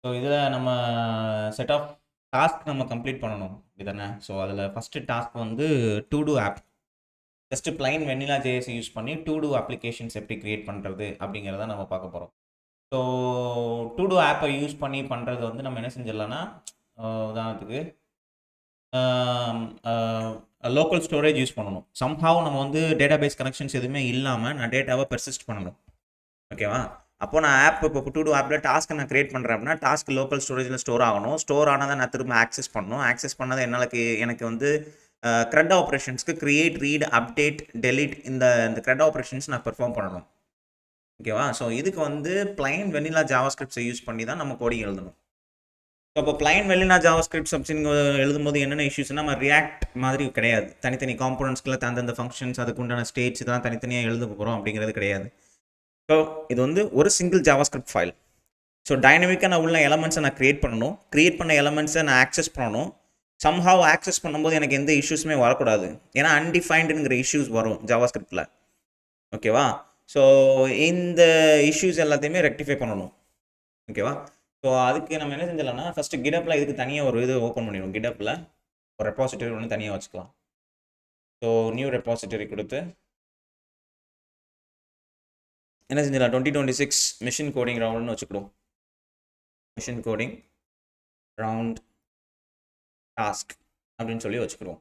So இதில் நம்ம set of task நம்ம கம்ப்ளீட் பண்ணணும் இதுதானே. ஸோ அதில் ஃபஸ்ட்டு டாஸ்க் வந்து to do app. Just plain vanilla JS use பண்ணி டு டூ அப்ளிகேஷன்ஸ் எப்படி கிரியேட் பண்ணுறது அப்படிங்கிறத நம்ம பார்க்க போகிறோம். ஸோ டு டூ ஆப்பை யூஸ் பண்ணி பண்ணுறது வந்து நம்ம என்ன செஞ்சிடலாம்னா, உதாரணத்துக்கு லோக்கல் ஸ்டோரேஜ் யூஸ் பண்ணணும். சம்ஹாவ் நம்ம வந்து டேட்டா பேஸ் கனெக்ஷன்ஸ் எதுவுமே இல்லாமல் நான் டேட்டாவை பெர்சிஸ்ட் பண்ணணும். ஓகேவா? அப்போ நான் ஆப் இப்போ டு டூ ஆப்பில் டாஸ்க்கை நான் கிரியேட் பண்ணுறேன் அப்படின்னா டாஸ்க் லோக்கல் ஸ்டோரேஜில் ஸ்டோர் ஆகணும். ஸ்டோர் ஆனதை நான் திரும்ப ஆக்சஸ் பண்ணணும். ஆக்சஸ் பண்ணதை எனக்கு வந்து க்ரெட் ஆப்ரேஷன்ஸ்க்கு கிரியேட், ரீட், அப்டேட், டெலிட் இந்த க்ரெட் ஆப்ரேஷன்ஸ் நான் பெர்ஃபார்ம் பண்ணணும். ஓகேவா? ஸோ இதுக்கு வந்து பிளைன் வெனிலா ஜாவாஸ்கிரிப்ட்ஸை யூஸ் பண்ணி தான் நம்ம கோடிங் எழுதணும். ஸோ அப்போ பிளைன் வெனிலா ஜாவாஸ்கிரிப்ட் அப்படின்னு எழுதும்போது என்னென்ன இஷ்யூஸ்னா, நம்ம ரியாக்ட் மாதிரி கிடையாது. தனித்தனி காம்போனன்ட்ஸ்க்குள்ள தந்தந்த ஃபங்க்ஷன்ஸ் அதுக்கு உண்டான ஸ்டேட்ஸ் இதெல்லாம் தனித்தனியாக எழுத போகிறோம் அப்படிங்கிறது கிடையாது. ஸோ இது வந்து ஒரு சிங்கிள் ஜாவாஸ்கிரிப்ட் ஃபைல். ஸோ டைனமிக்காக நான் உள்ள எலமெண்ட்ஸை நான் கிரியேட் பண்ணணும். கிரியேட் பண்ண எலமெண்ட்ஸை நான் ஆக்சஸ் பண்ணணும். சம்ஹாவ் ஆக்சஸ் பண்ணும்போது எனக்கு எந்த இஷ்யூஸுமே வரக்கூடாது. ஏன்னா அன்டிஃபைன்டுங்கிற இஷ்யூஸ் வரும் ஜாவாஸ்கிரிப்டில். ஓகேவா? ஸோ இந்த இஷ்யூஸ் எல்லாத்தையுமே ரெக்டிஃபை பண்ணணும். ஓகேவா? ஸோ அதுக்கு நம்ம என்ன செஞ்சிடலாம்னா, ஃபஸ்ட்டு கிடப்பில் இதுக்கு தனியாக ஒரு இது ஓப்பன் பண்ணிடுவோம். கிடப்பில் ஒரு ரெப்பாசிட்டரி ஒன்று தனியாக வச்சுக்கலாம். ஸோ நியூ ரெப்பாசிட்டரி கொடுத்து என்ன செஞ்சிடலாம், 2026 மிஷின் கோடிங் ரவுண்டுன்னு வச்சுக்கிடுவோம். மிஷின் கோடிங் ரவுண்ட் டாஸ்க் அப்படின்னு சொல்லி வச்சுக்கிடுவோம்.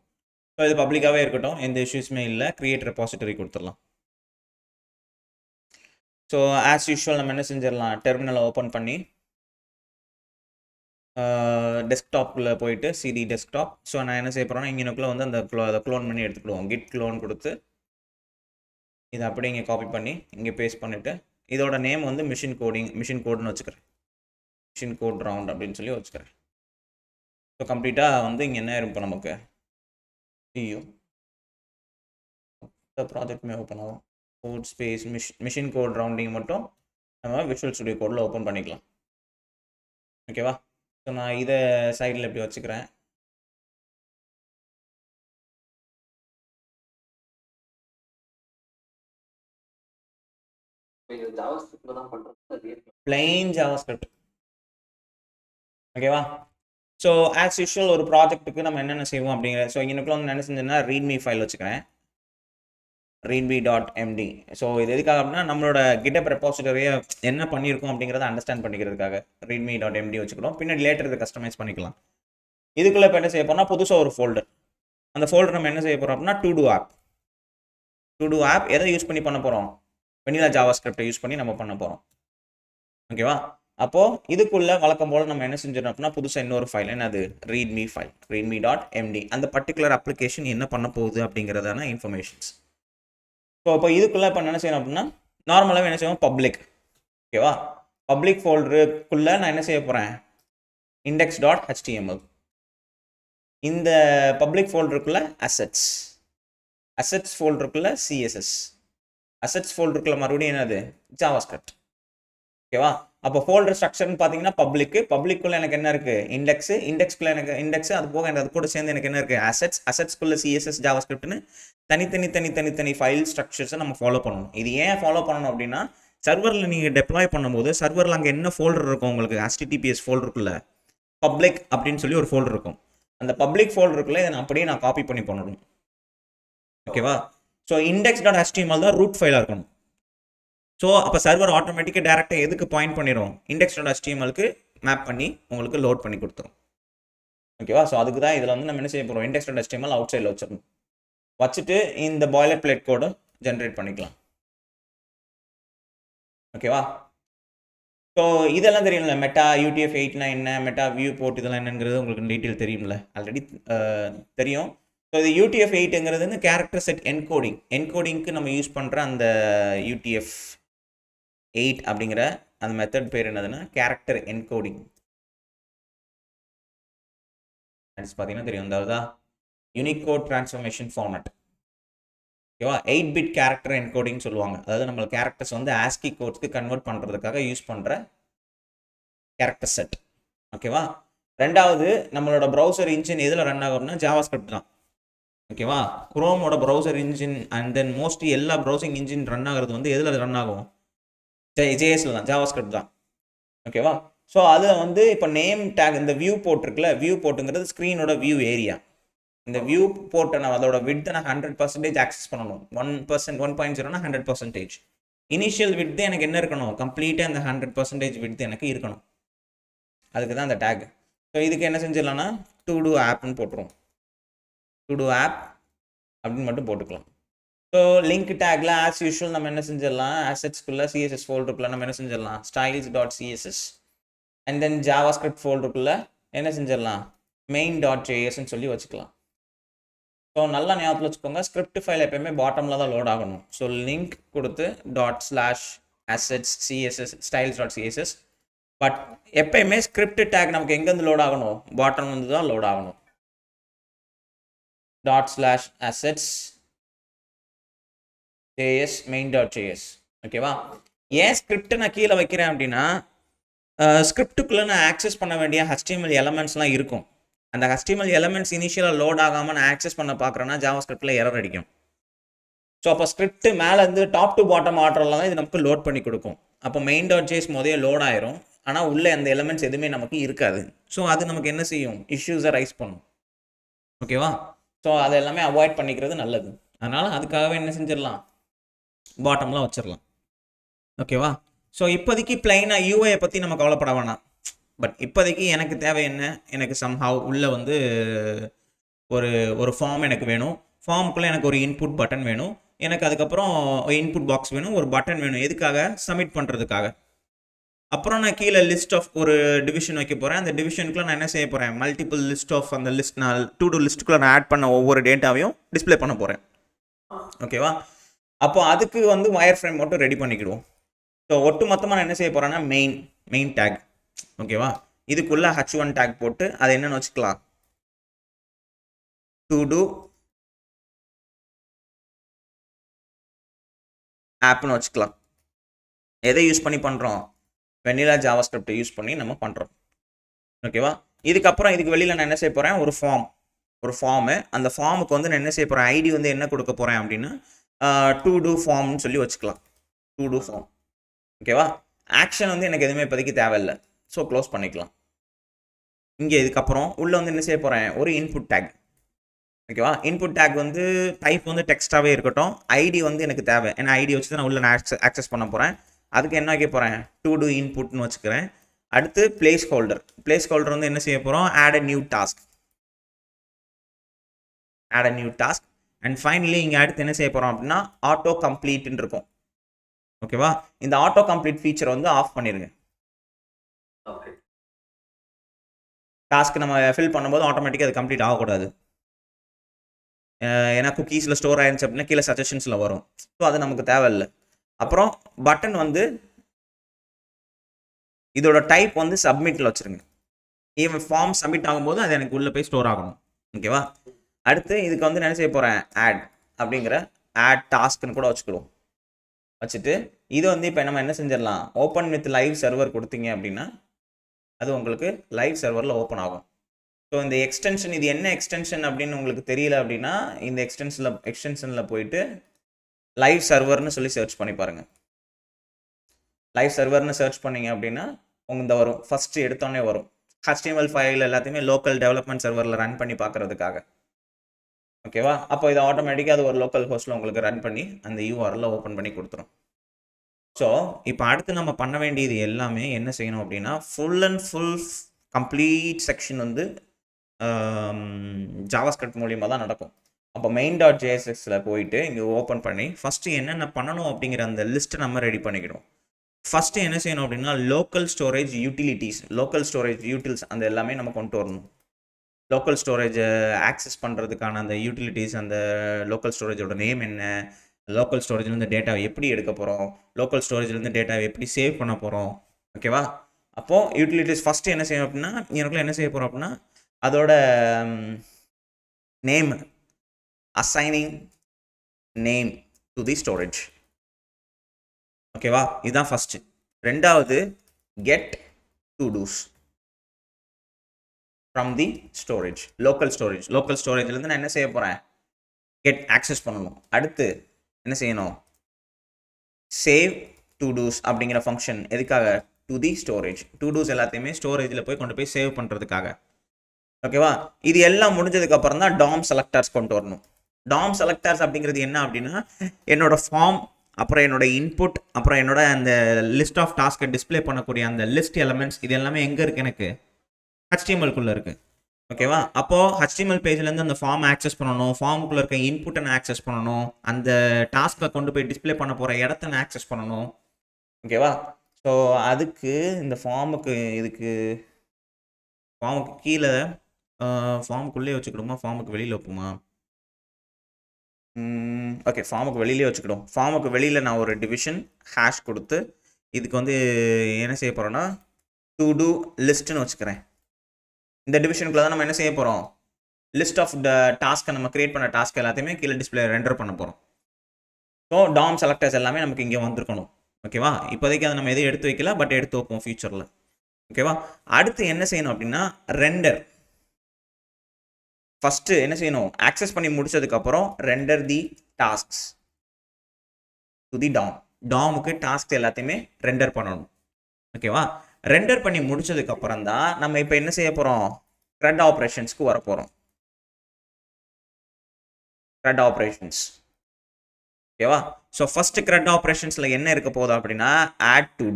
ஸோ இது பப்ளிக்காகவே இருக்கட்டும், எந்த இஷ்யூஸுமே இல்லை. கிரியேட் ரெப்பாசிட்டரி கொடுத்துடலாம். ஸோ ஆஸ் யூஷுவல் நம்ம என்ன செஞ்சிடலாம், டெர்மினலை ஓப்பன் பண்ணி டெஸ்க்டாப்பில் போயிட்டு சிடி டெஸ்க்டாப். ஸோ நான் என்ன செய்ய போகிறேன்னா, இங்கேனுக்குள்ளே வந்து அதை க்ளோன் பண்ணி எடுத்துக்கிடுவோம். கிட் க்ளோன் கொடுத்து இதை அப்படியே இங்கே காப்பி பண்ணி இங்கே பேஸ்ட் பண்ணிவிட்டு இதோட நேம் வந்து மிஷின் கோடுன்னு வச்சுக்கிறேன். மிஷின் கோட் ரவுண்ட் அப்படின்னு சொல்லி வச்சுக்கிறேன். ஸோ கம்ப்ளீட்டாக வந்து இங்கே என்ன இருக்கும் நமக்கு, ஐயோ ப்ராஜெக்ட்மே ஓப்பன் ஆகும். Code space machine code rounding மட்டும் நம்ம விஷுவல் ஸ்டுடியோ கோடில் ஓப்பன் பண்ணிக்கலாம். ஓகேவா? ஸோ நான் இதை சைடில் எப்படி வச்சுக்கிறேன். Plain JavaScript. ஓகேவா? ஸோ ஆஸ் யூஷுவல் ஒரு ப்ராஜெக்ட்டுக்கு நம்ம என்னென்ன செய்வோம் அப்படிங்கிற, ஸோ இங்கனுக்குள்ள வந்து என்ன செஞ்சேன்னா ரீட்மி ஃபைல் வச்சுக்கிறேன், readme.md. ஸோ இது எதுக்காக அப்படின்னா, நம்மளோட கிட்டப் ரெப்பாசிட்டரியை என்ன பண்ணியிருக்கோம் அப்படிங்கிறத அண்டர்ஸ்டாண்ட் பண்ணிக்கிறதுக்காக readme.md வச்சுக்கிறோம். பின்னாடி லேட்டர் இதை கஸ்டமைஸ் பண்ணிக்கலாம். இதுக்குள்ளே இப்போ என்ன செய்ய போகிறோம்னா, புதுசாக ஒரு ஃபோல்டர். அந்த ஃபோல்டர் நம்ம என்ன செய்ய போகிறோம் அப்படின்னா, டு டூ ஆப் எதை யூஸ் பண்ணி பண்ண போகிறோம், வெனிலா ஜாவாஸ்கிரிப்டை யூஸ் பண்ணி நம்ம பண்ண போகிறோம். ஓகேவா? அப்போது இதுக்குள்ளே வழக்கம் போல் நம்ம என்ன செஞ்சிடணும் அப்படின்னா, புதுசாக இன்னொரு ஃபைல், என்னது readme ஃபைல், readme.md. அந்த பர்டிகுலர் அப்ளிகேஷன் என்ன பண்ண போகுது அப்படிங்கிறதான இன்ஃபர்மேஷன்ஸ். ஸோ இப்போ இதுக்குள்ளே இப்போ என்ன செய்யணும் அப்படின்னா, நார்மலாகவே என்ன செய்வோம், பப்ளிக். ஓகேவா? பப்ளிக் ஃபோல்டருக்குள்ளே நான் என்ன செய்ய போகிறேன், index.html. இந்த பப்ளிக் ஃபோல்டருக்குள்ளே அசெட்ஸ் ஃபோல்டருக்குள்ளே CSS, அசெட்ஸ் ஃபோல்டருக்குள்ளே மறுபடியும் என்னது, ஜாவாஸ்கிரிப்ட். ஓகேவா? அப்போ ஃபோல்டர் ஸ்ட்ரக்சர்னு பார்த்தீங்கன்னா பப்ளிக்குள்ளே எனக்கு என்ன இருக்குது, இண்டெக்ஸ்க்குள்ளே எனக்கு இண்டெக்ஸ், அது போக அது கூட சேர்ந்து எனக்கு என்ன இருக்குது, அசெட்ஸ்க்குள்ளே CSS, ஜாவாஸ்கிரிப்ட்னு தனி ஃபைல் ஸ்ட்ரக்சர்ஸை நம்ம ஃபாலோ பண்ணணும். இது ஏன் ஃபாலோ பண்ணணும் அப்படின்னா, சர்வரில் நீங்கள் டெப்ளாய் பண்ணும்போது சர்வரில் அங்கே என்ன ஃபோல்டர் இருக்கும் உங்களுக்கு, HTTPS ஃபோல்டருக்குள்ளே பப்ளிக் அப்படின்னு சொல்லி ஒரு ஃபோல்டர் இருக்கும். அந்த பப்ளிக் ஃபோல்டருக்குள்ளே இதை அப்படியே நான் காப்பி பண்ணி பண்ணணும். ஓகேவா? ஸோ index.html தான் ரூட் ஃபைலாக இருக்கணும். ஸோ அப்போ சர்வர் ஆட்டோமேட்டிக்காக டேரெக்டாக எதுக்கு பாயிண்ட் பண்ணிடும், index.htmlக்கு மேப் பண்ணி உங்களுக்கு லோட் பண்ணி கொடுத்துரும். ஓகேவா? ஸோ அதுக்கு தான் இதில் வந்து நம்ம என்ன செய்ய போகிறோம், index.html அவுட் சைடில் வச்சுட்டு இந்த பாய்லர் பிளேட் கோடு ஜென்ரேட் பண்ணிக்கலாம். ஓகேவா? ஸோ இதெல்லாம் தெரியும்ல, மெட்டா UTF-8னா என்ன, மெட்டா வியூ போர்ட் இதெல்லாம் என்னங்கிறது உங்களுக்கு டீட்டெயில் தெரியும்ல, ஆல்ரெடி தெரியும். ஸோ இது UTF-8ங்கிறது கேரக்டர் செட் என்கோடிங்க்கு நம்ம யூஸ் பண்ணுற அந்த UTF-8 அப்படிங்கிற அந்த மெத்தட் பேர் என்னதுன்னா கேரக்டர் என்கோடிங். பார்த்தீங்கன்னா தெரியும், அதாவது யூனிகோட் டிரான்ஸ்ஃபர்மேஷன் ஃபார்மேட். ஓகேவா? 8-bit கேரக்டர் என்கோடிங் சொல்லுவாங்க. அதாவது நம்ம கேரக்டர்ஸ் வந்து ASCII கோட்ஸ்க்கு கன்வெர்ட் பண்ணுறதுக்காக யூஸ் பண்ணுற கேரக்டர் செட். ஓகேவா? ரெண்டாவது, நம்மளோட ப்ரௌசர் இன்ஜின் எதில் ரன் ஆகும்னா ஜாவாஸ்கிரிப்ட் தான். ஓகேவா? குரோமோட browser engine and then mostly எல்லா ப்ரௌசிங் இன்ஜின் ரன் ஆகிறது வந்து எதில் ரன் ஆகும், JSல தான், ஜாவாஸ்கிரிப்ட் தான். ஓகேவா? ஸோ அதில் வந்து இப்போ நேம் டேக் இந்த வியூ போட்டிருக்குல்ல, வியூ போட்டுங்கிறது ஸ்க்ரீனோட வியூ ஏரியா. இந்த வியூ போட்ட நான் அதோட விட்த்தை நான் 100% ஆக்சஸ் பண்ணணும். 1%, 1.0னா 100%. இனிஷியல் விட்த்து எனக்கு என்ன இருக்கணும், கம்ப்ளீட்டாக அந்த 100% விட்த்து எனக்கு இருக்கணும். அதுக்கு தான் அந்த டேக். ஸோ இதுக்கு என்ன செஞ்சிடலாம்னா டு டூ ஆப்னு போட்டுருவோம். டு டூ ஆப் அப்படின்னு மட்டும் போட்டுக்கலாம். ஸோ லிங்க் டேக்ல ஆஸ் யூஷுவல் நம்ம என்ன செஞ்சிடலாம், அசெட்ஸ்குள்ள சிஎஸ்எஸ் ஃபோல்டருக்குள்ள நம்ம என்ன செஞ்சிடலாம், styles.css அண்ட் தென் ஜாவாஸ்கிரிப்ட் ஃபோல்டருக்குள்ள என்ன செஞ்சிடலாம், main.jsன்னு சொல்லி வச்சுக்கலாம். ஸோ நல்லா ஞாபகத்தில் வச்சுக்கோங்க, ஸ்கிரிப்ட் ஃபைல் எப்பயுமே பாட்டமில் தான் லோட் ஆகணும். ஸோ லிங்க் கொடுத்து ./assets css styles.css. பட் எப்பயுமே ஸ்கிரிப்ட் டேக் நமக்கு எங்கேருந்து லோட் ஆகணும், பாட்டம் வந்து தான் லோட் ஆகணும். ./assets js main.js. ஓகேவா? ஏன் ஸ்கிரிப்ட் நான் கீழே வைக்கிறேன் அப்படின்னா, ஸ்கிரிப்டுக்குள்ளே நான் ஆக்சஸ் பண்ண வேண்டிய HTML எலமெண்ட்ஸ்லாம் இருக்கும். அந்த HTML எலமெண்ட்ஸ் இனிஷியலாக லோட் ஆகாமல் நான் ஆக்சஸ் பண்ண பார்க்குறேன்னா ஜாவாஸ்கிரிப்டில் எரர் அடிக்கும். ஸோ அப்போ ஸ்கிரிப்ட் மேலே இருந்து டாப் டு பாட்டம் ஆர்டரில் தான் இது நமக்கு லோட் பண்ணி கொடுக்கும். அப்போ main.js முதல்ல லோட் ஆயிரும், ஆனால் உள்ளே அந்த எலமெண்ட்ஸ் எதுவுமே நமக்கு இருக்காது. ஸோ அது நமக்கு என்ன செய்யும், இஷ்யூஸை ரைஸ் பண்ணும். ஓகேவா? ஸோ அதை எல்லாமே அவாய்ட் பண்ணிக்கிறது நல்லது. அதனால் அதுக்காகவே என்ன செஞ்சிடலாம், பாட்டம்லாம் வச்சிடலாம். ஓகேவா? ஸோ இப்போதைக்கு பிளைனாக யூஐயை பற்றி நம்ம கவலைப்பட வேணாம். பட் இப்போதைக்கு எனக்கு தேவை என்ன, எனக்கு சம்ஹாவ் உள்ளே வந்து ஒரு ஃபார்ம் எனக்கு வேணும். ஃபார்முக்குள்ளே எனக்கு ஒரு இன்புட் பட்டன் வேணும். எனக்கு அதுக்கப்புறம் இன்புட் பாக்ஸ் வேணும், ஒரு பட்டன் வேணும். எதுக்காக, சப்மிட் பண்ணுறதுக்காக. அப்புறம் நான் கீழே லிஸ்ட் ஆஃப் ஒரு டிவிஷன் வைக்க போகிறேன். அந்த டிவிஷனுக்குள்ளே நான் என்ன செய்ய போகிறேன், மல்டிபிள் லிஸ்ட் ஆஃப் அந்த லிஸ்ட் நான் டு டூ லிஸ்ட்டுக்குள்ளே நான் ஆட் பண்ண ஒவ்வொரு டேட்டாவையும் டிஸ்பிளே பண்ண போகிறேன். ஓகேவா? அப்போ அதுக்கு வந்து வயர் ஃப்ரேம் மட்டும் ரெடி பண்ணிக்கிடுவோம். ஸோ ஒட்டு மொத்தமாக நான் என்ன செய்ய போகிறேன்னா மெயின் டேக். ஓகேவா? இதுக்குள்ளே h1 டேக் போட்டு அதை என்னென்னு வச்சுக்கலாம், டு டூ ஆப்னு வச்சுக்கலாம். எதை யூஸ் பண்ணி பண்ணுறோம், வெனிலா ஜாவாஸ்கிரிப்டை யூஸ் பண்ணி நம்ம பண்ணுறோம். ஓகேவா? இதுக்கப்புறம் இதுக்கு வெளியில் நான் என்ன செய்ய போகிறேன், ஒரு ஃபார்மு. அந்த ஃபார்முக்கு வந்து நான் என்ன செய்ய போகிறேன், ஐடி வந்து என்ன கொடுக்க போகிறேன் அப்படின்னா டு டூ ஃபார்ம்னு சொல்லி வச்சுக்கலாம். To do form. ஓகேவா? ஆக்ஷன் வந்து எனக்கு எதுவுமே இப்போதைக்கு தேவையில்லை. ஸோ க்ளோஸ் பண்ணிக்கலாம். இங்கே இதுக்கப்புறம் உள்ளே வந்து என்ன செய்ய போகிறேன், ஒரு இன்புட் டேக். ஓகேவா? இன்புட் டேக் வந்து டைப் வந்து டெக்ஸ்டாகவே இருக்கட்டும். ஐடி வந்து எனக்கு தேவை, ஏன்னா ஐடி வச்சு தான் நான் உள்ள நான் ஆக்சஸ் பண்ண போகிறேன். அதுக்கு என்ன வைக்க போகிறேன், டு டூ இன்புட்னு வச்சுக்கிறேன். அடுத்து பிளேஸ் ஹோல்டர் வந்து என்ன செய்ய போகிறோம், add a new task. And finally இங்கே அடுத்து என்ன செய்ய போகிறோம் அப்படின்னா ஆட்டோ கம்ப்ளீட்னு இருக்கும். ஓகேவா? இந்த ஆட்டோ கம்ப்ளீட் ஃபீச்சர் வந்து ஆஃப் பண்ணிடுங்க. டாஸ்க் நம்ம ஃபில் பண்ணும்போது ஆட்டோமேட்டிக்காக அது கம்ப்ளீட் ஆகக்கூடாது. ஏன்னா குக்கீஸில் ஸ்டோர் ஆயிருந்துச்சு அப்படின்னா கீழே சஜஷன்ஸில் வரும். ஸோ அது நமக்கு தேவையில்லை. அப்புறம் பட்டன் வந்து இதோட டைப் வந்து சப்மிட்டில் வச்சுருங்க. ஈவன் ஃபார்ம் சப்மிட் ஆகும்போது அது எனக்கு உள்ளே போய் ஸ்டோர் ஆகணும். ஓகேவா? அடுத்து இதுக்கு வந்து என்ன செய்ய போகிறேன், ஆட் டாஸ்க்னு கூட வச்சுட்டு இது வந்து இப்போ நம்ம என்ன செஞ்சிடலாம், ஓப்பன் வித் லைவ் சர்வர் கொடுத்தீங்க அப்படின்னா அது உங்களுக்கு லைவ் சர்வரில் ஓப்பன் ஆகும். ஸோ இந்த எக்ஸ்டென்ஷன், இது என்ன எக்ஸ்டென்ஷன் அப்படின்னு உங்களுக்கு தெரியல அப்படின்னா இந்த எக்ஸ்டென்ஷனில் போயிட்டு லைவ் சர்வர்னு சொல்லி சர்ச் பண்ணி பாருங்கள். லைவ் சர்வர்னு சர்ச் பண்ணிங்க அப்படின்னா இந்த வரும், ஃபஸ்ட்டு எடுத்தோடனே வரும். HTML ஃபைல் எல்லாத்தையுமே லோக்கல் டெவலப்மெண்ட் சர்வரில் ரன் பண்ணி பார்க்குறதுக்காக. ஓகேவா? அப்போ இது ஆட்டோமேட்டிக்காக அது ஒரு லோக்கல் ஹோஸ்ட்டில் உங்களுக்கு ரன் பண்ணி அந்த யூஆர்எல்ல ஓப்பன் பண்ணி கொடுத்துரும். ஸோ இப்போ அடுத்து நம்ம பண்ண வேண்டியது எல்லாமே என்ன செய்யணும் அப்படின்னா ஃபுல் கம்ப்ளீட் செக்ஷன் வந்து ஜாவாஸ்கிரிப்ட் மூலியமாக தான் நடக்கும். அப்போ main.jsல போயிட்டு இங்கே ஓப்பன் பண்ணி ஃபஸ்ட்டு என்னென்ன பண்ணணும் அப்படிங்கிற அந்த லிஸ்ட்டை நம்ம ரெடி பண்ணிக்கிடுவோம். ஃபஸ்ட்டு என்ன செய்யணும் அப்படின்னா லோக்கல் ஸ்டோரேஜ் யூட்டில்ஸ் அந்த எல்லாமே நம்ம கொண்டு வரணும். லோக்கல் ஸ்டோரேஜை ஆக்சஸ் பண்ணுறதுக்கான அந்த யூட்டிலிட்டிஸ், அந்த லோக்கல் ஸ்டோரேஜோட நேம் என்ன, லோக்கல் ஸ்டோரேஜ்லேருந்து டேட்டாவை எப்படி எடுக்க போகிறோம், லோக்கல் ஸ்டோரேஜ்லேருந்து டேட்டாவை எப்படி சேவ் பண்ண போகிறோம். ஓகேவா? அப்போது யூட்டிலிட்டிஸ் ஃபஸ்ட்டு என்ன செய்யணும் அப்படின்னா எனக்குள்ள என்ன செய்ய போகிறோம் அப்படின்னா அதோட name, assigning name to the storage. ஓகேவா? இதுதான் ஃபஸ்ட்டு. ரெண்டாவது get to two's from the storage, local ஸ்டோரேஜ்லேருந்து நான் என்ன செய்ய போகிறேன், கெட் ஆக்சஸ் பண்ணணும். அடுத்து என்ன செய்யணும், சேவ் டு டூஸ் அப்படிங்கிற ஃபங்க்ஷன். எதுக்காக, to the storage. To dos எல்லாத்தையுமே ஸ்டோரேஜில் போய் கொண்டு போய் சேவ் பண்ணுறதுக்காக. ஓகேவா? இது எல்லாம் முடிஞ்சதுக்கு அப்புறம் தான் டாம் செலக்டர்ஸ் கொண்டு வரணும். டாம் செலக்டர்ஸ் அப்படிங்கிறது என்ன அப்படின்னா, என்னோட ஃபார்ம், அப்புறம் என்னோட இன்புட், அப்புறம் என்னோட அந்த லிஸ்ட் ஆஃப் டாஸ்க்கை டிஸ்பிளே பண்ணக்கூடிய அந்த லிஸ்ட் எலமெண்ட்ஸ், இது எல்லாமே எங்கே இருக்குது? எனக்கு HTML-குள்ளே இருக்குது. ஓகேவா? அப்போது HTML பேஜ்லேருந்து அந்த ஃபார்ம் ஆக்சஸ் பண்ணணும், ஃபார்முக்குள்ளே இருக்க இன்புட்டை நான் ஆக்சஸ் பண்ணணும், அந்த டாஸ்க்கை கொண்டு போய் டிஸ்பிளே பண்ண போகிற இடத்த நான் ஆக்சஸ் பண்ணணும். ஓகேவா? ஸோ அதுக்கு இந்த ஃபார்முக்கு கீழே ஃபார்முக்குள்ளே வச்சுக்கிடுமா, ஃபார்முக்கு வெளியில் வைப்போமா? ஓகே, ஃபார்முக்கு வெளியிலே வச்சுக்கிடும். ஃபார்முக்கு வெளியில் நான் ஒரு டிவிஷன் ஹேஷ் கொடுத்து இதுக்கு வந்து என்ன செய்ய போகிறோன்னா டு டூ லிஸ்ட்டுன்னு வச்சுக்கிறேன். இந்த டிவிஷனுக்குள்ள தான் நம்ம என்ன செய்ய போகிறோம்? லிஸ்ட் ஆஃப் த டாஸ்க்கை, நம்ம கிரியேட் பண்ண டாஸ்க் எல்லாத்தையுமே கீழே டிஸ்பிளே ரெண்டர் பண்ண போகிறோம். ஸோ டாம் செலக்டர்ஸ் எல்லாமே நமக்கு இங்கே வந்திருக்கணும். ஓகேவா? இப்போதைக்கு அதை நம்ம எதுவும் எடுத்து வைக்கல, பட் எடுத்து வைப்போம் ஃபியூச்சரில். ஓகேவா? அடுத்து என்ன செய்யணும் அப்படின்னா ரெண்டர். ஃபஸ்ட்டு என்ன செய்யணும்? ஆக்சஸ் பண்ணி முடிச்சதுக்கப்புறம் render the tasks to the DOM. டாமுக்கு டாஸ்க் எல்லாத்தையுமே ரெண்டர் பண்ணணும். ஓகேவா? ரெண்டர் பண்ணி முடிச்சதுக்கப்புறம் தான் நம்ம இப்போ என்ன செய்ய போகிறோம்? CRUD ஆப்ரேஷன்ஸ்க்கு வர போகிறோம். CRUD operations. ஓகேவா? ஸோ ஃபர்ஸ்ட் CRUD ஆப்ரேஷன்ஸில் என்ன இருக்க போகுது அப்படின்னா ஆட் டு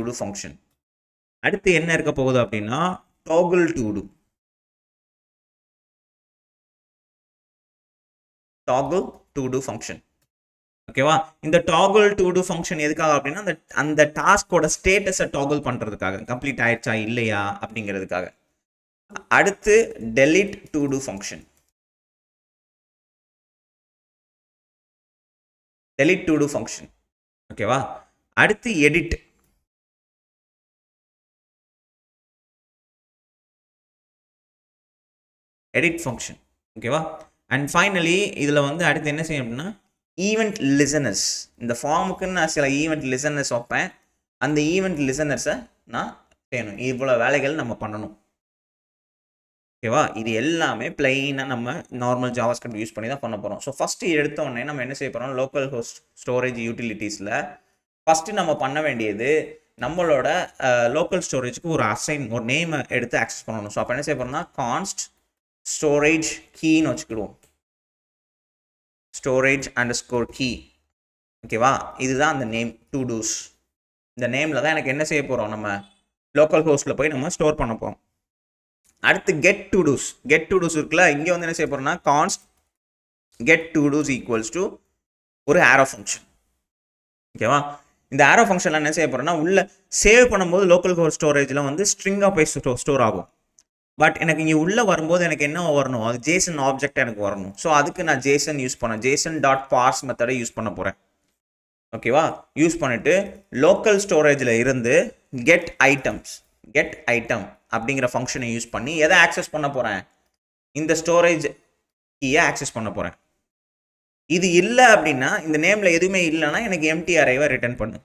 டூ ஃபங்க்ஷன். அடுத்து என்ன இருக்க போகுது அப்படின்னா toggle to do ஃபங்க்ஷன். ஓகேவா? இந்த toggle to do ஃபங்க்ஷன் எதுக்காக அப்படின்னா அந்த டாஸ்கோட ஸ்டேட்டஸை டாகிள் பண்ணுறதுக்காக, கம்ப்ளீட் ஆயிடுச்சா இல்லையா அப்படிங்கிறதுக்காக. அடுத்து delete to do ஃபங்க்ஷன். ஓகேவா? அடுத்து எடிட் ஃபங்க்ஷன். ஓகேவா? அண்ட் ஃபைனலி இதில் வந்து அடுத்து என்ன செய்யும் அப்படின்னா ஈவெண்ட் லிசனர்ஸ். இந்த ஃபார்முக்குன்னு நான் சில ஈவெண்ட் லிசனர்ஸ் வைப்பேன். அந்த ஈவெண்ட் லிசனர்ஸை நான் செய்யணும். இவ்வளோ வேலைகள் நம்ம பண்ணணும். ஓகேவா? இது எல்லாமே பிளைனாக நம்ம நார்மல் ஜாவாஸ்கிரிப்ட் யூஸ் பண்ணி தான் பண்ண போகிறோம். ஸோ ஃபஸ்ட்டு எடுத்தோடனே நம்ம என்ன செய்ய போகிறோம்? லோக்கல் ஹோஸ்ட் ஸ்டோரேஜ் யூட்டிலிட்டிஸில் ஃபஸ்ட்டு நம்ம பண்ண வேண்டியது நம்மளோட லோக்கல் ஸ்டோரேஜுக்கு ஒரு நேமை எடுத்து ஆக்சஸ் பண்ணணும். ஸோ அப்போ என்ன செய்ய போகிறோம்னா கான்ஸ்ட் ஸ்டோரேஜ் கீன்னு வச்சுக்கிடுவோம். Storage _ key. ஓகேவா? இதுதான் அந்த நேம் டு டூஸ். இந்த நேமில் தான் எனக்கு என்ன செய்ய போகிறோம்? நம்ம லோக்கல் ஹோஸ்ட்டில் போய் நம்ம ஸ்டோர் பண்ண போகிறோம். அடுத்து கெட் டு டூஸ் இருக்குல்ல, இங்கே வந்து என்ன செய்ய போகிறோம்னா const get to two's equals to ஒரு ஆரோ ஃபங்க்ஷன். ஓகேவா? இந்த ஆரோ ஃபங்க்ஷனில் என்ன செய்ய போகிறோம்னா உள்ள சேவ் பண்ணும்போது லோக்கல் ஹோஸ்ட் ஸ்டோரேஜில் வந்து ஸ்ட்ரிங்காக போய் ஸ்டோர் ஆகும். பட் எனக்கு இங்கே உள்ளே வரும்போது எனக்கு என்ன வரணும்? அது ஜேசன் ஆப்ஜெக்ட் எனக்கு வரணும். ஸோ அதுக்கு நான் ஜேசன் யூஸ் பண்ணேன். JSON.parse மெத்தடை யூஸ் பண்ண போகிறேன். ஓகேவா? யூஸ் பண்ணிவிட்டு லோக்கல் ஸ்டோரேஜில் இருந்து கெட் ஐட்டம் அப்படிங்கிற ஃபங்க்ஷனை யூஸ் பண்ணி எதை ஆக்சஸ் பண்ண போகிறேன்? இந்த ஸ்டோரேஜ் கீயை ஆக்சஸ் பண்ண போகிறேன். இது இல்லை அப்படின்னா, இந்த நேமில் எதுவுமே இல்லைன்னா எனக்கு எம்டி அரேவை ரிட்டர்ன் பண்ணு.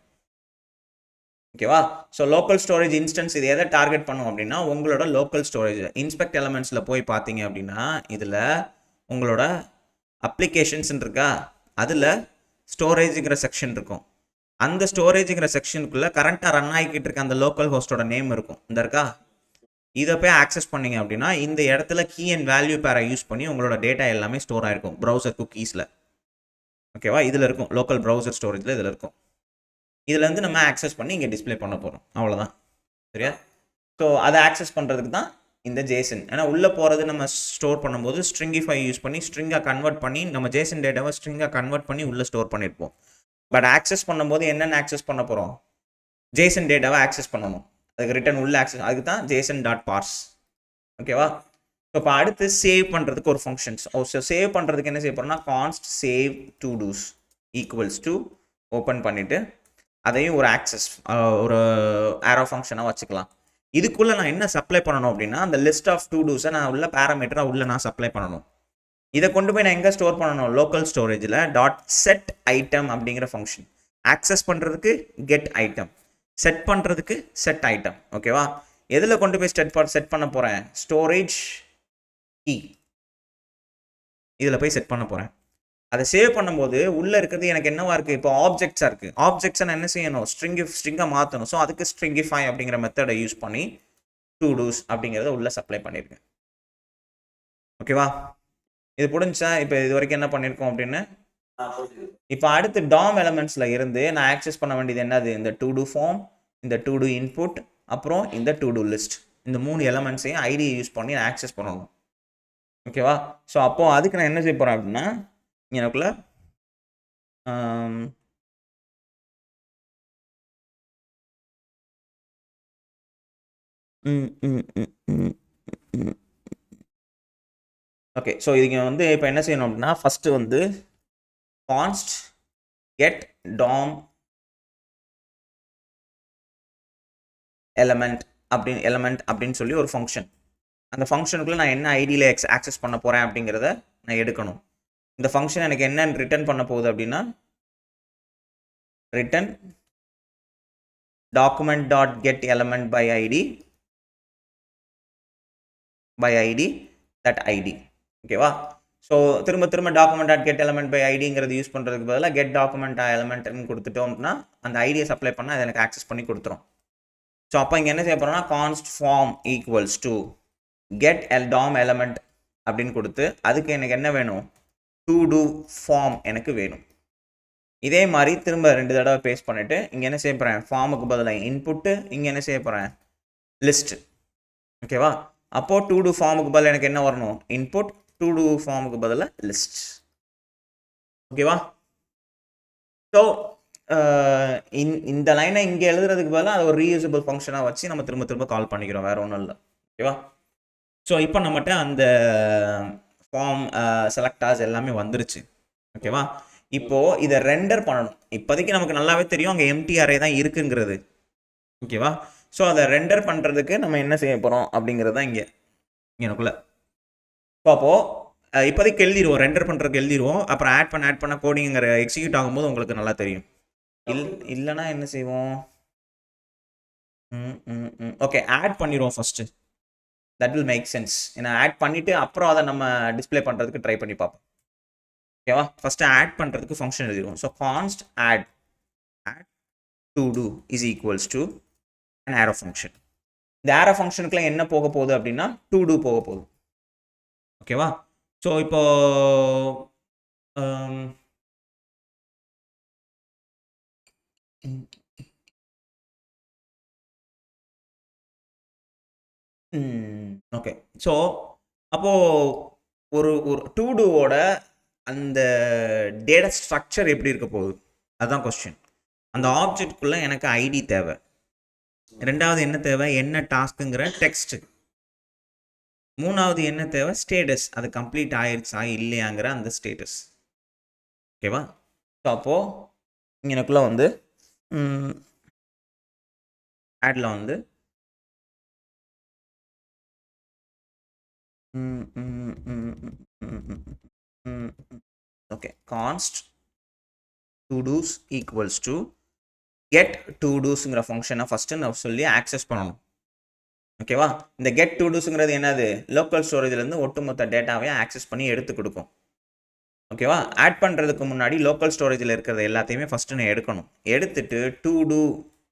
ஓகேவா? ஸோ லோக்கல் ஸ்டோரேஜ் இன்ஸ்டன்ஸ் இது எதை டார்கெட் பண்ணும் அப்படின்னா உங்களோட லோக்கல் ஸ்டோரேஜ். இன்ஸ்பெக்ட் எலமெண்ட்ஸில் போய் பார்த்தீங்க அப்படின்னா இதில் உங்களோட அப்ளிகேஷன்ஸ் இருக்கா, அதில் ஸ்டோரேஜுங்கிற செக்ஷன் இருக்கும். அந்த ஸ்டோரேஜுங்கிற செக்ஷனுக்குள்ளே கரண்ட்டாக ரன் ஆகிக்கிட்டு இருக்க அந்த லோக்கல் ஹோஸ்டோட நேம் இருக்கும். இந்த இருக்கா, இதை போய் ஆக்சஸ் பண்ணிங்க அப்படின்னா இந்த இடத்துல கீ அண்ட் வேல்யூ பேரை யூஸ் பண்ணி உங்களோட டேட்டா எல்லாமே ஸ்டோர் ஆகிருக்கும் ப்ரௌசர் குக்கீஸில். ஓகேவா? இதில் இருக்கும் லோக்கல் ப்ரௌசர் ஸ்டோரேஜில் இதில் இருக்கும். இதுலேருந்து நம்ம ஆக்சஸ் பண்ணி இங்கே டிஸ்பிளே பண்ண போகிறோம். அவ்வளோதான். சரியா? ஸோ அதை ஆக்சஸ் பண்ணுறதுக்கு தான் இந்த ஜேசன். ஏன்னா உள்ளே போகிறது நம்ம ஸ்டோர் பண்ணும்போது ஸ்ட்ரிங்கிஃபை யூஸ் பண்ணி ஸ்ட்ரிங்காக கன்வெர்ட் பண்ணி நம்ம ஜேசன் டேட்டாவை ஸ்ட்ரிங்காக கன்வெர்ட் பண்ணி உள்ளே ஸ்டோர் பண்ணியிருப்போம். பட் ஆக்சஸ் பண்ணும்போது என்னென்ன ஆக்சஸ் பண்ண போகிறோம்? ஜேசன் டேட்டாவை ஆக்சஸ் பண்ணணும். அதுக்கு ரிட்டர்ன் உள்ள ஆக்சஸ், அதுக்கு தான் JSON.parse. ஓகேவா? ஸோ இப்போ அடுத்து சேவ் பண்ணுறதுக்கு ஒரு ஃபங்க்ஷன்ஸ். ஸோ சேவ் பண்ணுறதுக்கு என்ன செய்ய போகிறோம்னா const save to two's equals to open பண்ணிவிட்டு அதையும் ஒரு ஆக்சஸ் ஒரு ஆரோ ஃபங்க்ஷனாக வச்சுக்கலாம். இதுக்குள்ளே நான் என்ன சப்ளை பண்ணணும் அப்படின்னா அந்த லிஸ்ட் ஆஃப் டு டூஸை நான் உள்ள பேராமீட்டராக உள்ள நான் சப்ளை பண்ணணும். இதை கொண்டு போய் நான் எங்கே ஸ்டோர் பண்ணணும்? லோக்கல் ஸ்டோரேஜில் .set item அப்படிங்கிற ஃபங்க்ஷன். ஆக்சஸ் பண்ணுறதுக்கு கெட் ஐட்டம், செட் பண்ணுறதுக்கு செட் ஐட்டம். ஓகேவா? எதில் கொண்டு போய் செட் பண்ண போகிறேன்? ஸ்டோரேஜ் கீ இதில் போய் செட் பண்ண போகிறேன். அதை சேவ் பண்ணும்போது உள்ளே இருக்கிறது எனக்கு என்னவா இருக்குது, இப்போ ஆப்ஜெக்ட்ஸாக இருக்குது. ஆப்ஜெக்ட்ஸை நான் என்ன செய்யணும், ஸ்ட்ரிங்காக மாற்றணும். ஸோ அதுக்கு ஸ்ட்ரிங்கிஃபை அப்படிங்கிற மெத்தடை யூஸ் பண்ணி டு டூஸ் அப்படிங்கிறத உள்ளே சப்ளை பண்ணியிருக்கேன். ஓகேவா, இது புரிஞ்சா? இப்போ இது வரைக்கும் என்ன பண்ணியிருக்கோம் அப்படின்னு. இப்போ அடுத்து டாம் எலமெண்ட்ஸில் இருந்து நான் ஆக்சஸ் பண்ண வேண்டியது என்னது, இந்த டு டூ ஃபார்ம், இந்த டு டூ இன்புட், அப்புறம் இந்த டு டூ லிஸ்ட். இந்த 3 எலமெண்ட்ஸையும் ஐடியை யூஸ் பண்ணி நான் ஆக்சஸ் பண்ணணும். ஓகேவா, ஸோ அப்போது அதுக்கு நான் என்ன செய்ய போகிறேன் அப்படின்னா, எனக்குள்ள ஓகே, ஸோ இதுங்க வந்து இப்போ என்ன செய்யணும் அப்படின்னா, ஃபஸ்ட்டு வந்து கான்ஸ்ட் கெட் டாம் எலமெண்ட் அப்படின்னு சொல்லி ஒரு ஃபங்க்ஷன். அந்த ஃபங்க்ஷனுக்குள்ளே நான் என்ன ஐடியில் ஆக்சஸ் பண்ண போகிறேன் அப்படிங்கிறத நான் எடுக்கணும். இந்த ஃபங்க்ஷன் எனக்கு என்ன ரிட்டர்ன் பண்ண போகுது அப்படின்னா, return document dot get element by id that id. ஓகேவா, ஸோ திரும்ப document dot get element by ஐடிங்கிறது யூஸ் பண்ணுறதுக்கு பதிலாக கெட் டாக்குமெண்ட் எலமெண்ட்னு கொடுத்துட்டோம்னா அந்த ஐடியை சப்ளை பண்ணால் அதை எனக்கு ஆக்சஸ் பண்ணி கொடுத்துரும். ஸோ அப்போ இங்கே என்ன செய்ய போகிறோம்னா, const form equals to get DOM element அப்படின்னு கொடுத்து அதுக்கு எனக்கு என்ன வேணும், டு டூ ஃபார்ம் எனக்கு வேணும். இதே மாதிரி திரும்ப 2 தடவை பேஸ்ட் பண்ணிவிட்டு இங்கே என்ன செய்ய போகிறேன், ஃபார்முக்கு பதிலாக இன்புட்டு, இங்கே என்ன செய்ய போகிறேன், லிஸ்ட்டு. ஓகேவா, அப்போது டு டூ ஃபார்முக்கு பதில் எனக்கு என்ன வரணும், இன்புட், டு டூ ஃபார்முக்கு பதிலாக லிஸ்ட். ஓகேவா, ஸோ இந்த லைனை இங்கே எழுதுறதுக்கு பதிலாக அதை ஒரு ரீயூசபிள் ஃபங்க்ஷனாக வச்சு நம்ம திரும்ப கால் பண்ணிக்கிறோம், வேறு ஒன்றும் இல்லை. ஓகேவா, ஸோ இப்போ நம்மகிட்ட அந்த ஃபார்ம் செலக்டாஸ் எல்லாமே வந்துருச்சு. ஓகேவா, இப்போது இதை ரெண்டர் பண்ணணும். இப்போதைக்கு நமக்கு நல்லாவே தெரியும் அங்கே எம்டி அரே தான் இருக்குங்கிறது. ஓகேவா, ஸோ அதை ரெண்டர் பண்ணுறதுக்கு நம்ம என்ன செய்ய போகிறோம் அப்படிங்கிறது தான் இங்கே எனக்குள்ள. ஸோ அப்போது இப்போதைக்கு எழுதிடுவோம், ரெண்டர் பண்ணுறதுக்கு எழுதிடுவோம். அப்புறம் ஆட் பண்ண கோடிங்கிற எக்ஸிக்யூட் ஆகும்போது உங்களுக்கு நல்லா தெரியும். இல்லைன்னா என்ன செய்வோம், ஓகே ஆட் பண்ணிடுவோம் first. That will make sense. ஏன்னா ஆட் பண்ணிவிட்டு அப்புறம் அதை நம்ம டிஸ்பிளே பண்ணுறதுக்கு ட்ரை பண்ணி பார்ப்போம். ஓகேவா, ஃபஸ்ட்டு ஆட் பண்ணுறதுக்கு ஃபங்க்ஷன் எழுதிடுவோம். So const add todo is equals to an arrow function. இந்த arrow ஃபங்க்ஷனுக்குள்ள என்ன போக போகுது அப்படின்னா டு டூ போக போகுது. ஓகேவா, ஸோ இப்போ ஓகே, ஸோ அப்போது ஒரு டு டூவோட அந்த டேட்டா ஸ்ட்ரக்சர் எப்படி இருக்க போகுது அதுதான் கொஸ்டின். அந்த ஆப்ஜெக்ட்குள்ளே எனக்கு ஐடி தேவை. ரெண்டாவது என்ன தேவை, என்ன டாஸ்க்குங்கிற டெக்ஸ்ட். மூணாவது என்ன தேவை, ஸ்டேட்டஸ், அது கம்ப்ளீட் ஆயிடுச்சா இல்லையாங்கிற அந்த ஸ்டேட்டஸ். ஓகேவா, ஸோ அப்போது எனக்குள்ளே வந்து ஆடில் வந்து okay const to two's equals to get டு டூஸுங்கிற ஃபங்க்ஷனை ஃபஸ்ட்டு நான் சொல்லி ஆக்சஸ் பண்ணணும். ஓகேவா, இந்த கெட் டு டூஸுங்கிறது என்னது, லோக்கல் ஸ்டோரேஜ்லேருந்து ஒட்டுமொத்த டேட்டாவையும் ஆக்சஸ் பண்ணி எடுத்து கொடுக்கும். ஓகேவா, ஆட் பண்ணுறதுக்கு முன்னாடி லோக்கல் ஸ்டோரேஜில் இருக்கிறது எல்லாத்தையுமே ஃபஸ்ட்டு நான் எடுக்கணும். எடுத்துட்டு டு டூ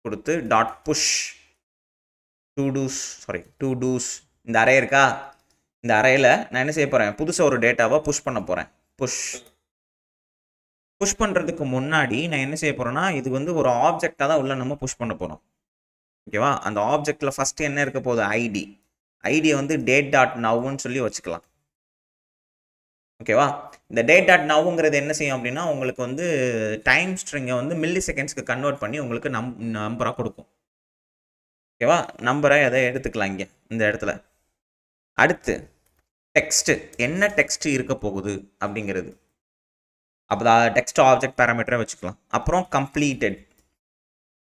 கொடுத்து டாட் புஷ் டு டூஸ் இந்த அரே இருக்கா, இந்த அறையில் நான் என்ன செய்ய போகிறேன், புதுசாக ஒரு டேட்டாவை புஷ் பண்ண போகிறேன். புஷ் பண்ணுறதுக்கு முன்னாடி நான் என்ன செய்ய போகிறேன்னா, இது வந்து ஒரு ஆப்ஜெக்டாக தான் உள்ள நம்ம புஷ் பண்ண போகிறோம். ஓகேவா, அந்த ஆப்ஜெக்டில் ஃபஸ்ட்டு என்ன இருக்க போகுது, ஐடியை வந்து டேட் டாட் நவ்வுன்னு சொல்லி வச்சுக்கலாம். ஓகேவா, இந்த டேட் டாட் நவ்வுங்கிறது என்ன செய்யும் அப்படின்னா உங்களுக்கு வந்து டைம் ஸ்ட்ரிங்கை வந்து மில்லி செகண்ட்ஸ்க்கு கன்வெர்ட் பண்ணி உங்களுக்கு நம்பராக கொடுக்கும். ஓகேவா, நம்பரை எதை எடுத்துக்கலாம் இங்கே இந்த இடத்துல. அடுத்து டெக்ஸ்ட்டு, என்ன டெக்ஸ்ட் இருக்க போகுது அப்படிங்கிறது, அப்போ டெக்ஸ்ட் ஆப்ஜெக்ட் பேராமீட்டரை வச்சுக்கலாம். அப்புறம் கம்ப்ளீட்டட்,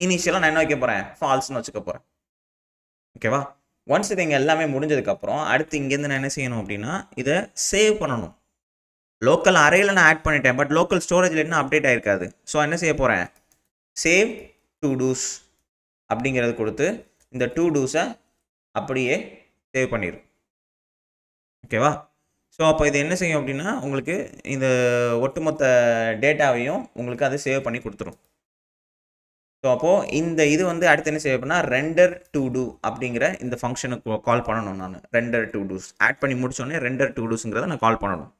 இனிஷியலாக நான் என்ன வைக்க போகிறேன், ஃபால்ஸ்னு வச்சுக்க போகிறேன். ஓகேவா, ஒன்ஸ் இது இங்கே எல்லாமே முடிஞ்சதுக்கப்புறம் அடுத்து இங்கேருந்து நான் என்ன செய்யணும் அப்படின்னா இதை சேவ் பண்ணணும். லோக்கல் அரேயில் நான் ஆட் பண்ணிட்டேன், பட் லோக்கல் ஸ்டோரேஜில் இன்னும் அப்டேட் ஆகிருக்காது. ஸோ என்ன செய்ய போகிறேன், சேவ் டு டூஸ் அப்படிங்கிறது கொடுத்து இந்த டு டூஸை அப்படியே சேவ் பண்ணிடும். ஓகேவா, ஸோ அப்போ இது என்ன செய்யும் அப்படின்னா உங்களுக்கு இந்த ஒட்டுமொத்த டேட்டாவையும் உங்களுக்கு அதை சேவ் பண்ணி கொடுத்துரும். ஸோ அப்போது இந்த இது வந்து அடுத்து என்ன செய்ய அப்படின்னா ரெண்டர் டு டூ அப்படிங்கிற இந்த ஃபங்க்ஷனுக்கு கால் பண்ணணும். நான் ரெண்டர் டு டூஸ் ஆட் பண்ணி முடிச்சோடனே ரெண்டர் டு டூஸுங்கிறத நான் கால் பண்ணணும்.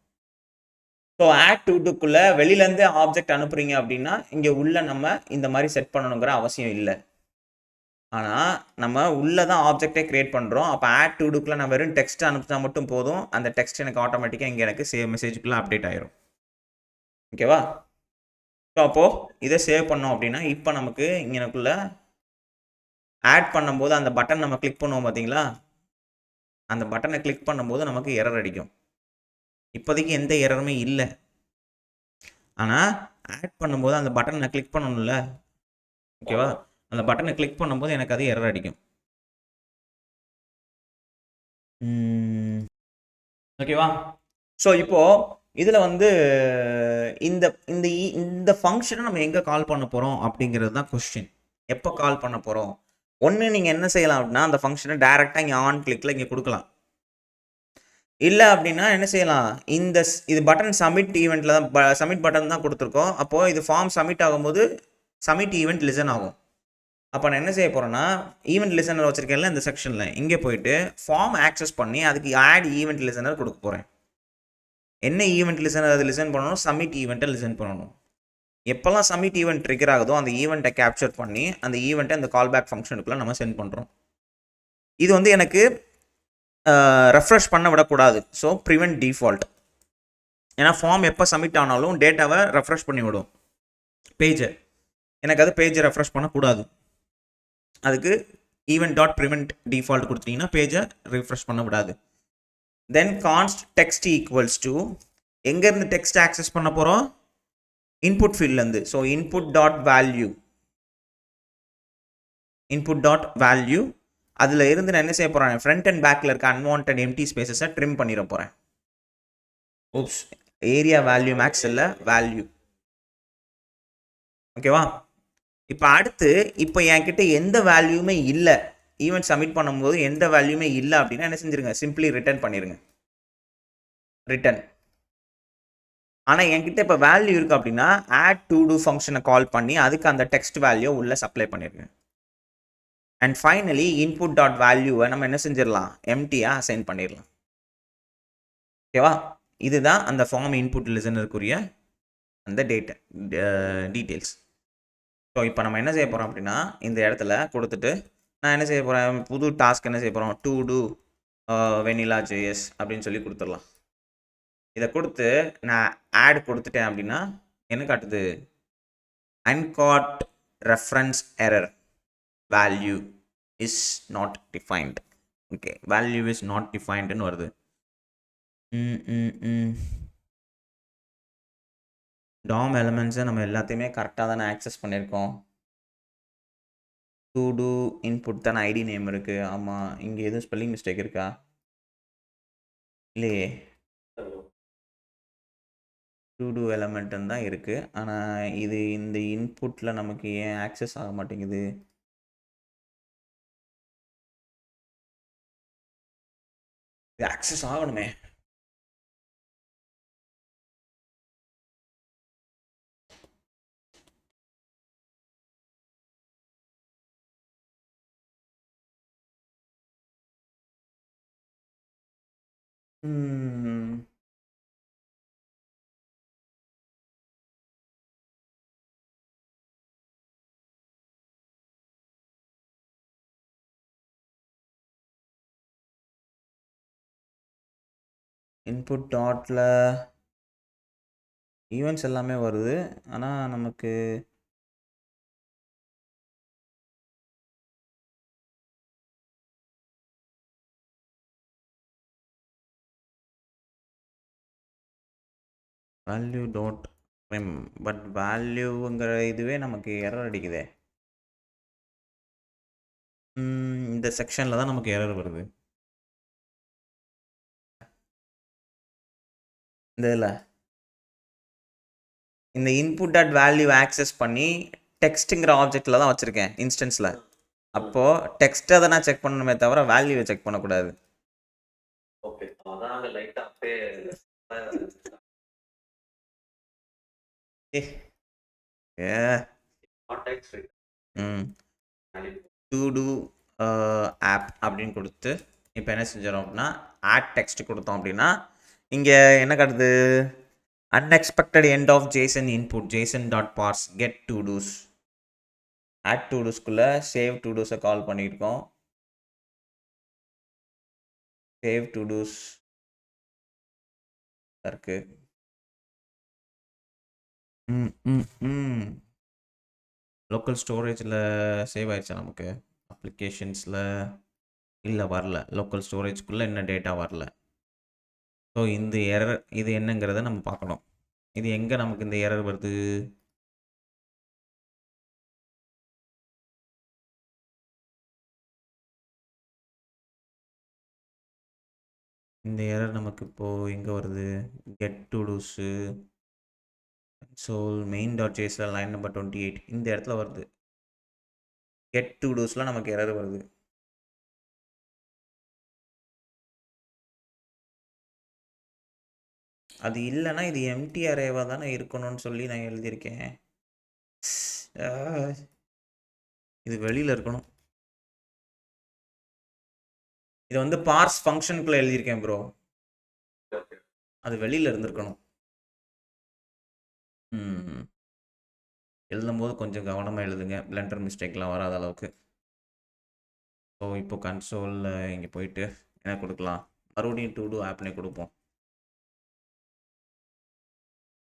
ஸோ ஆட் டு டூக்குள்ளே வெளியிலேருந்து ஆப்ஜெக்ட் அனுப்புறீங்க அப்படின்னா இங்கே உள்ள நம்ம இந்த மாதிரி செட் பண்ணணுங்கிற அவசியம் இல்லை. ஆனால் நம்ம உள்ளே தான் ஆப்ஜெக்டே க்ரியேட் பண்ணுறோம். அப்போ ஆட் டு டூக்குள்ளே நான் வெறும் டெக்ஸ்ட் அனுப்பிச்சா மட்டும் போதும். அந்த டெக்ஸ்ட் எனக்கு ஆட்டோமேட்டிக்காக இங்கே எனக்கு மெசேஜுக்குள்ளே அப்டேட் ஆயிரும். ஓகேவா? ஸோ அப்போது இதை சேவ் பண்ணோம் அப்படின்னா இப்போ நமக்கு இங்கே எனக்குள்ள ஆட் பண்ணும்போது அந்த பட்டன் நம்ம கிளிக் பண்ணுவோம் பார்த்தீங்களா? அந்த பட்டனை கிளிக் பண்ணும்போது நமக்கு எரர் அடிக்கும். இப்போதைக்கு எந்த எரருமே இல்லை. ஆனால் ஆட் பண்ணும்போது அந்த பட்டனை நான் கிளிக் பண்ணணும்ல, ஓகேவா? அந்த பட்டனை கிளிக் பண்ணும்போது எனக்கு அது எரர் அடிக்கும். ஓகேவா? ஸோ இப்போது இதில் வந்து இந்த இந்த இந்த ஃபங்க்ஷனை நம்ம எங்கே கால் பண்ண போகிறோம் அப்படிங்கிறது தான் கொஸ்டின். எப்போ கால் பண்ண போகிறோம்? ஒன்று நீங்கள் என்ன செய்யலாம் அப்படின்னா அந்த ஃபங்க்ஷனை டைரெக்டாக இங்கே ஆன் கிளிக்கில் இங்கே கொடுக்கலாம். இல்லை அப்படின்னா என்ன செய்யலாம், இது பட்டன் சப்மிட் ஈவெண்ட்டில் தான் சப்மிட் பட்டன் தான் கொடுத்துருக்கோம். அப்போது இது ஃபார்ம் சப்மிட் ஆகும்போது சப்மிட் ஈவெண்ட் லிசன் ஆகும். அப்போ நான் என்ன செய்ய போகிறேன்னா ஈவெண்ட் லிசனர் வச்சுருக்கேன்ல இந்த செக்ஷனில், இங்கே போயிட்டு ஃபார்ம் ஆக்சஸ் பண்ணி அதுக்கு ஆட் ஈவெண்ட் லிசனர் கொடுக்க போகிறேன். என்ன ஈவெண்ட் லிசனர் அது லிசன் பண்ணணும்? சப்மிட் ஈவெண்ட்டை லிசன் பண்ணணும். எப்போல்லாம் சப்மிட் ஈவெண்ட் ட்ரிகர் ஆகுதோ அந்த ஈவெண்ட்டை கேப்சர் பண்ணி அந்த ஈவெண்ட்டை அந்த கால் பேக் ஃபங்க்ஷனுக்குள்ளே நம்ம சென்ட் பண்ணுறோம். இது வந்து எனக்கு ரெஃப்ரெஷ் பண்ண விடக்கூடாது. So prevent default. ஏன்னா ஃபார்ம் எப்போ சப்மிட் ஆனாலும் டேட்டாவை ரெஃப்ரெஷ் பண்ணி விடும் பேஜை. எனக்கு அது பேஜை ரெஃப்ரெஷ் பண்ணக்கூடாது. அதுக்கு ஈவெண்ட் டாட் ப்ரிவென்ட் டிஃபால்ட் கொடுத்தீங்கன்னா பேஜை ரிஃப்ரெஷ் பண்ண விடாது. Then const text equals to எங்கேருந்து டெக்ஸ்ட் ஆக்சஸ் பண்ண போகிறோம்? இன்புட் ஃபீல்ட்லேருந்து. ஸோ இன்புட் டாட் வேல்யூ அதில் இருந்து நான் என்ன செய்ய போகிறேன்? ஃப்ரண்ட் அண்ட் பேக்கில் இருக்க அன்வான்ட் எம்டி ஸ்பேசஸை ட்ரிம் பண்ணிட போகிறேன். ஓப்ஸ், ஏரியா வேல்யூ மேக்ஸ் இல்லை வேல்யூ. ஓகேவா? இப்போ அடுத்து இப்போ என்கிட்ட எந்த வேல்யூமே இல்லை, ஈவெண்ட் சப்மிட் பண்ணும்போது எந்த வேல்யூமே இல்லை அப்படின்னா என்ன செஞ்சுருங்க? சிம்பிளி ரிட்டர்ன் பண்ணிடுங்க. ரிட்டர்ன். ஆனால் என்கிட்ட இப்போ வேல்யூ இருக்குது அப்படின்னா ஆட் டு டூ ஃபங்க்ஷனை கால் பண்ணி அதுக்கு அந்த டெக்ஸ்ட் வேல்யூ உள்ளே சப்ளை பண்ணிடுங்க. அண்ட் ஃபைனலி இன்புட் டாட் வேல்யூவை நம்ம என்ன செஞ்சிடலாம்? எம்டியாக அசைன் பண்ணிடலாம். ஓகேவா? இதுதான் அந்த ஃபார்ம் இன்புட் லிசனருக்குரிய அந்த டீட்டெயில்ஸ். ஸோ இப்போ நம்ம என்ன செய்ய போகிறோம் அப்படின்னா இந்த இடத்துல கொடுத்துட்டு நான் என்ன செய்ய போகிறேன்? புது டாஸ்க் என்ன செய்ய போகிறோம்? டு டூ வெனிலா ஜேஎஸ் அப்படின்னு சொல்லி கொடுத்துடலாம். இதை கொடுத்து நான் ஆட் கொடுத்துட்டேன் அப்படின்னா என்ன காட்டுது? Uncaught reference error, value is not defined. Okay, value is not டிஃபைன்டுன்னு வருது. டாம் எலமெண்ட்ஸை நம்ம எல்லாத்தையுமே கரெக்டாக தானே ஆக்சஸ் பண்ணியிருக்கோம். டு டூ இன்புட் தானே ஐடி நேம் இருக்குது. ஆமாம், இங்கே எதுவும் ஸ்பெல்லிங் மிஸ்டேக் இருக்கா? இல்லையே, டு டூ எலமெண்ட்டுன்னு தான் இருக்குது. ஆனால் இது இந்த இன்புட்டில் நமக்கு ஏன் ஆக்சஸ் ஆக மாட்டேங்குது? இது ஆக்சஸ் ஆகணுமே. இன்புட் டாட்டில் ஈவெண்ட்ஸ் எல்லாமே வருது. ஆனால் நமக்கு வேல்யூ டாட் ப்ரிம், பட் வேல்யூங்கிற இதுவே நமக்கு எரர் அடிக்குதே. இந்த செக்ஷனில் தான் நமக்கு எரர் வருது. இந்த இதில் இந்த இன்புட் டாட் வேல்யூ ஆக்சஸ் பண்ணி டெக்ஸ்ட்டுங்கிற ஆப்ஜெக்டில் தான் வச்சுருக்கேன் இன்ஸ்டன்ஸில். அப்போது டெக்ஸ்ட்டை தான் நான் செக் பண்ணணுமே தவிர வேல்யூவை செக் பண்ணக்கூடாது. ஓகே அதான் நாங்க லைட்டா அப்பே ஏ கான்டாக்ட்ஸ் டு டூ ஆப் அப்படின்னு கொடுத்து இப்போ என்ன செஞ்சிடும் அப்படின்னா ஆட் டெக்ஸ்ட் கொடுத்தோம் அப்படின்னா இங்கே என்ன காட்டுது unexpected end of JSON input JSON dot parse get to two's add டு டூஸ்குள்ளே சேவ் டு டூஸை கால் பண்ணியிருக்கோம் சேவ் டு டூஸ் இருக்கு லோக்கல் ஸ்டோரேஜில் சேவ் ஆயிடுச்சா நமக்கு அப்ளிகேஷன்ஸில் இல்லை வரல லோக்கல் ஸ்டோரேஜ்குள்ளே என்ன டேட்டா வரல ஸோ இந்த எரர் இது என்னங்கிறத நம்ம பார்க்கணும் இது எங்கே நமக்கு இந்த எரர் வருது இந்த எரர் நமக்கு இப்போது எங்கே வருது get todos console main dot ஜேஸில் லைன் நம்பர் 28 இந்த இடத்துல வருது கெட் டு டூஸில் நமக்கு எரர் வருது அது இல்லைன்னா இது எம்டி அரேவாக தானே இருக்கணும்னு சொல்லி நான் எழுதியிருக்கேன் இது வெளியில் இருக்கணும் இது வந்து பார்ஸ் ஃபங்க்ஷனுக்குள்ளே எழுதியிருக்கேன் ப்ரோ அது வெளியில் இருந்திருக்கணும் எழுதும்போது கொஞ்சம் கவனமாக எழுதுங்க பிளண்டர் மிஸ்டேக்லாம் வராத அளவுக்கு ஸோ இப்போ கன்சோலில் இங்கே போயிட்டு என்ன கொடுக்கலாம் மறுபடியும் டு டூ ஆப்னே கொடுப்போம்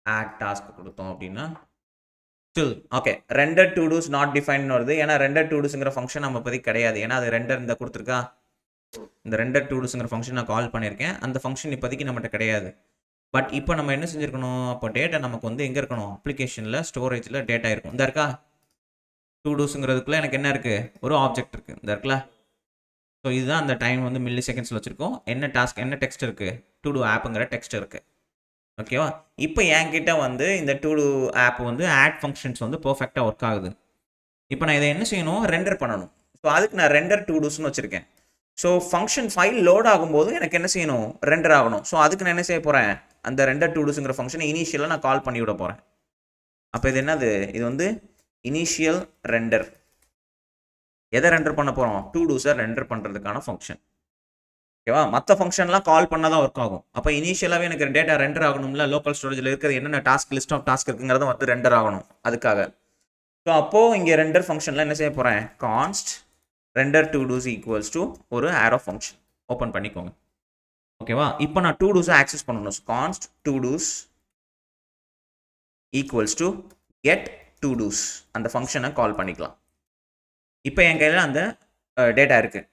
ஆட் டாஸ்க் கொடுத்தோம் அப்படின்னா still okay render to dos not define வருது ஏன்னா ரெண்டர் டு டூஸுங்கிற ஃபங்க்ஷன் நம்ம இப்போதைக்கு கிடையாது ஏன்னா அது ரெண்டர் இந்த கொடுத்துருக்கா இந்த ரெண்டர் டு டூஸுங்கிற ஃபங்க்ஷன் நான் கால் பண்ணியிருக்கேன் அந்த ஃபங்க்ஷன் இப்போதைக்கு நம்மகிட்ட கிடையாது பட் இப்போ நம்ம என்ன செஞ்சுருக்கணும் அப்போ டேட்டா நமக்கு வந்து எங்கே இருக்கணும் அப்ளிகேஷனில் ஸ்டோரேஜில் டேட்டா இருக்கும் இந்த இருக்கா டு டூஸுங்கிறதுக்குள்ளே எனக்கு என்ன இருக்குது ஒரு ஆப்ஜெக்ட் இருக்குது இந்த இருக்குல்ல ஸோ இதுதான் அந்த டைம் வந்து மில்லி செகண்ட்ஸில் வச்சுருக்கோம் என்ன டாஸ்க் என்ன டெக்ஸ்ட் இருக்குது டு டூ ஆப்புங்கிற டெக்ஸ்ட் இருக்குது ஓகேவா இப்போ என்கிட்ட வந்து இந்த டு டூ ஆப் வந்து ஆட் ஃபங்க்ஷன்ஸ் வந்து பர்ஃபெக்டாக ஒர்க் ஆகுது இப்போ நான் இதை என்ன செய்யணும் ரெண்டர் பண்ணணும் ஸோ அதுக்கு நான் ரெண்டர் டு டூஸ்னு வச்சுருக்கேன் ஸோ ஃபங்க்ஷன் ஃபைல் லோட் ஆகும்போது எனக்கு என்ன செய்யணும் ரெண்டர் ஆகணும் ஸோ அதுக்கு நான் என்ன செய்ய போகிறேன் அந்த ரெண்டர் டு டூஸுங்கிற ஃபங்க்ஷனை இனிஷியலாக நான் கால் பண்ணி விட போகிறேன் அப்போ இது என்னது இது வந்து இனிஷியல் ரெண்டர் எதை ரெண்டர் பண்ண போகிறோம் டு டூஸை ரெண்டர் பண்ணுறதுக்கான ஃபங்க்ஷன் ஓகேவா மற்ற ஃபங்க்ஷன்லாம் கால் பண்ணால் தான் ஒர்க் ஆகும் அப்போ இனிஷியலாகவே எனக்கு டேட்டா ரெண்டர் ஆகணும்ல லோக்கல் ஸ்டோரேஜில் இருக்கிறது என்னென்ன டாஸ்க் லிஸ்ட் ஆஃப் டாஸ்க் இருக்குங்கிறத வந்து ரெண்டர் ஆகணும் அதுக்காக ஸோ அப்போது இங்கே ரெண்டர் ஃபங்க்ஷனில் என்ன செய்ய போகிறேன் const render to two's equals to ஒரு ஆரோ ஃபங்க்ஷன் ஓப்பன் பண்ணிக்கோங்க ஓகேவா இப்போ நான் டு டூஸை ஆக்சஸ் பண்ணணும் const to two's equals to get to two's அந்த ஃபங்க்ஷனை கால் பண்ணிக்கலாம் இப்போ என் கையில் அந்த டேட்டா இருக்குது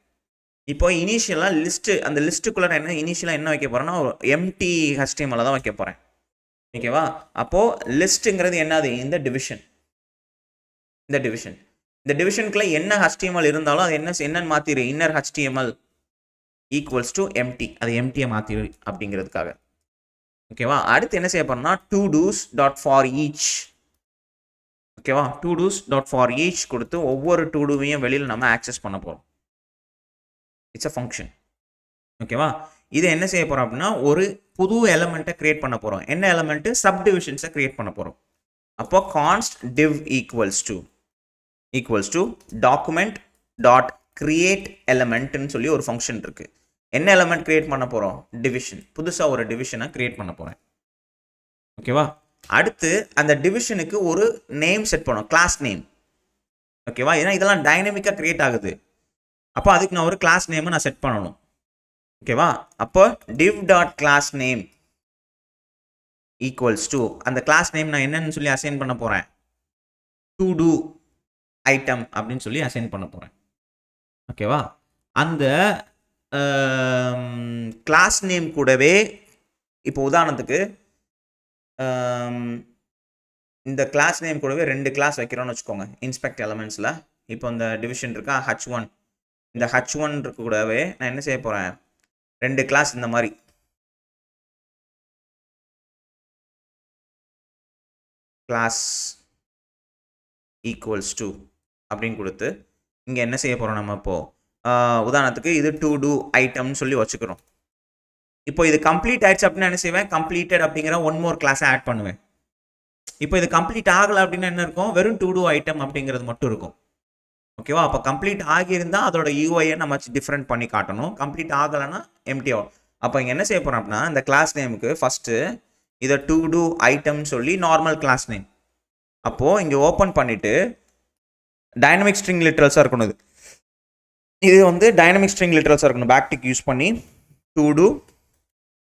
இப்போ இனிஷியலாக லிஸ்ட்டு அந்த லிஸ்ட்டுக்குள்ளே என்ன இனிஷியலாக என்ன வைக்க போகிறேன்னா ஒரு எம்டி HTML தான் வைக்க போகிறேன் ஓகேவா அப்போது லிஸ்ட்டுங்கிறது என்னது இந்த டிவிஷன் இந்த டிவிஷனுக்குள்ளே என்ன HTML இருந்தாலும் அது என்னன்னு மாற்றிடு inner HTML equals to empty அது எம்டியை மாற்றிடு அப்படிங்கிறதுக்காக ஓகேவா அடுத்து என்ன செய்ய போகிறோம்னா to two's dot for each ஓகேவா to two's dot for each கொடுத்து ஒவ்வொரு டு டூவையும் வெளியில் நம்ம ஆக்சஸ் பண்ண போகிறோம் இட்ஸ் அ ஃபங்க்ஷன் ஓகேவா இது என்ன செய்ய போகிறோம் அப்படின்னா ஒரு புது எலமெண்ட்டை கிரியேட் பண்ண போகிறோம் என்ன எலமெண்ட்டு சப்டிவிஷன்ஸை கிரியேட் பண்ண போகிறோம் அப்போ const div equals to document dot create எலமெண்ட்னு சொல்லி ஒரு ஃபங்க்ஷன் இருக்குது என்ன எலமெண்ட் கிரியேட் பண்ண போகிறோம் டிவிஷன் புதுசாக ஒரு டிவிஷனை கிரியேட் பண்ண போகிறேன் ஓகேவா அடுத்து அந்த டிவிஷனுக்கு ஒரு நேம் செட் பண்ணோம் கிளாஸ் நேம் ஓகேவா ஏன்னா இதெல்லாம் டைனமிக்காக கிரியேட் ஆகுது அப்போ அதுக்கு நான் ஒரு கிளாஸ் நேமை நான் செட் பண்ணணும் ஓகேவா அப்போ div dot class name equals to அந்த கிளாஸ் நேம் நான் என்னன்னு சொல்லி அசைன் பண்ண போகிறேன் டு டூ ஐட்டம் அப்படின்னு சொல்லி அசைன் பண்ண போகிறேன் ஓகேவா அந்த கிளாஸ் நேம் கூடவே இப்போ உதாரணத்துக்கு இந்த கிளாஸ் நேம் கூடவே 2 கிளாஸ் வைக்கிறோன்னு வச்சுக்கோங்க இன்ஸ்பெக்ட் எலமெண்ட்ஸில் இப்போ இந்த டிவிஷன் இருக்கா H1 இந்த H1 கூடவே நான் என்ன செய்ய போகிறேன் 2 கிளாஸ் இந்த மாதிரி கிளாஸ் ஈக்குவல்ஸ் டு அப்படின்னு கொடுத்து இங்கே என்ன செய்ய போகிறோம் நம்ம இப்போது உதாரணத்துக்கு இது டு டூ ஐட்டம்னு சொல்லி வச்சுக்கிறோம் இப்போ இது கம்ப்ளீட் ஆயிடுச்சு அப்படின்னு என்ன செய்வேன், கம்ப்ளீட்டட் அப்படிங்கிற ஒன் மோர் கிளாஸை ஆட் பண்ணுவேன். இப்போ இது கம்ப்ளீட் ஆகலை அப்படின்னா என்ன இருக்கும், வெறும் டு டூ ஐட்டம் அப்படிங்கிறது மட்டும் இருக்கும். ஓகேவா, அப்போ கம்ப்ளீட் ஆகியிருந்தா அதோட யூஐயை நம்ம டிஃப்ரெண்ட் பண்ணி காட்டணும். கம்ப்ளீட் ஆகலைன்னா எம்டி ஆகும். அப்போ இங்கே என்ன செய்ய போகிறோம் அப்படின்னா, இந்த கிளாஸ் நேமுக்கு ஃபஸ்ட்டு இதை டு டூ ஐட்டம்னு சொல்லி நார்மல் கிளாஸ் நேம். அப்போது இங்கே ஓப்பன் பண்ணிவிட்டு டைனமிக் ஸ்ட்ரிங் லிட்ரல்ஸாக இருக்கணும். இது வந்து டைனமிக் ஸ்ட்ரிங் லிட்ரல்ஸாக இருக்கணும். பேக்டிக் யூஸ் பண்ணி to do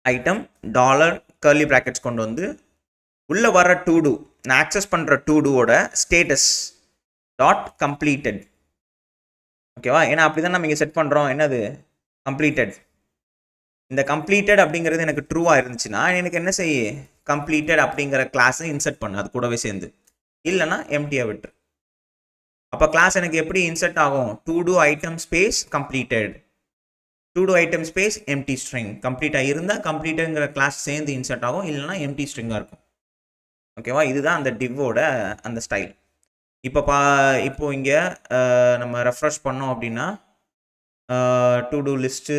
item dollar curly brackets கொண்டு வந்து உள்ளே வர டு டூ, நான் ஆக்சஸ் பண்ணுற டு டூவோட ஸ்டேட்டஸ் டாட் கம்ப்ளீட்டட். ஓகேவா, ஏன்னா அப்படி தான் நம்ம இங்கே செட் பண்ணுறோம். என்னது கம்ப்ளீட்டட். இந்த கம்ப்ளீட்டட் அப்படிங்கிறது எனக்கு ட்ரூவாக இருந்துச்சுன்னா எனக்கு என்ன செய்ய, கம்ப்ளீட்டட் அப்படிங்கிற கிளாஸை இன்சர்ட் பண்ணு அது கூடவே சேர்ந்து. இல்லைனா எம்டியாக விட்டுரு. அப்போ கிளாஸ் எனக்கு எப்படி இன்சர்ட் ஆகும், to do item space completed, to do item space empty string. கம்ப்ளீட்டாக இருந்தால் கம்ப்ளீட்டட்ங்கிற கிளாஸ் சேர்ந்து இன்சர்ட் ஆகும், இல்லைனா எம்டி ஸ்ட்ரிங்காக இருக்கும். ஓகேவா, இதுதான் அந்த டிவ்வோட அந்த ஸ்டைல். இப்போ இங்கே நம்ம ரெஃப்ரெஷ் பண்ணோம் அப்படின்னா டு டூ லிஸ்ட்டு,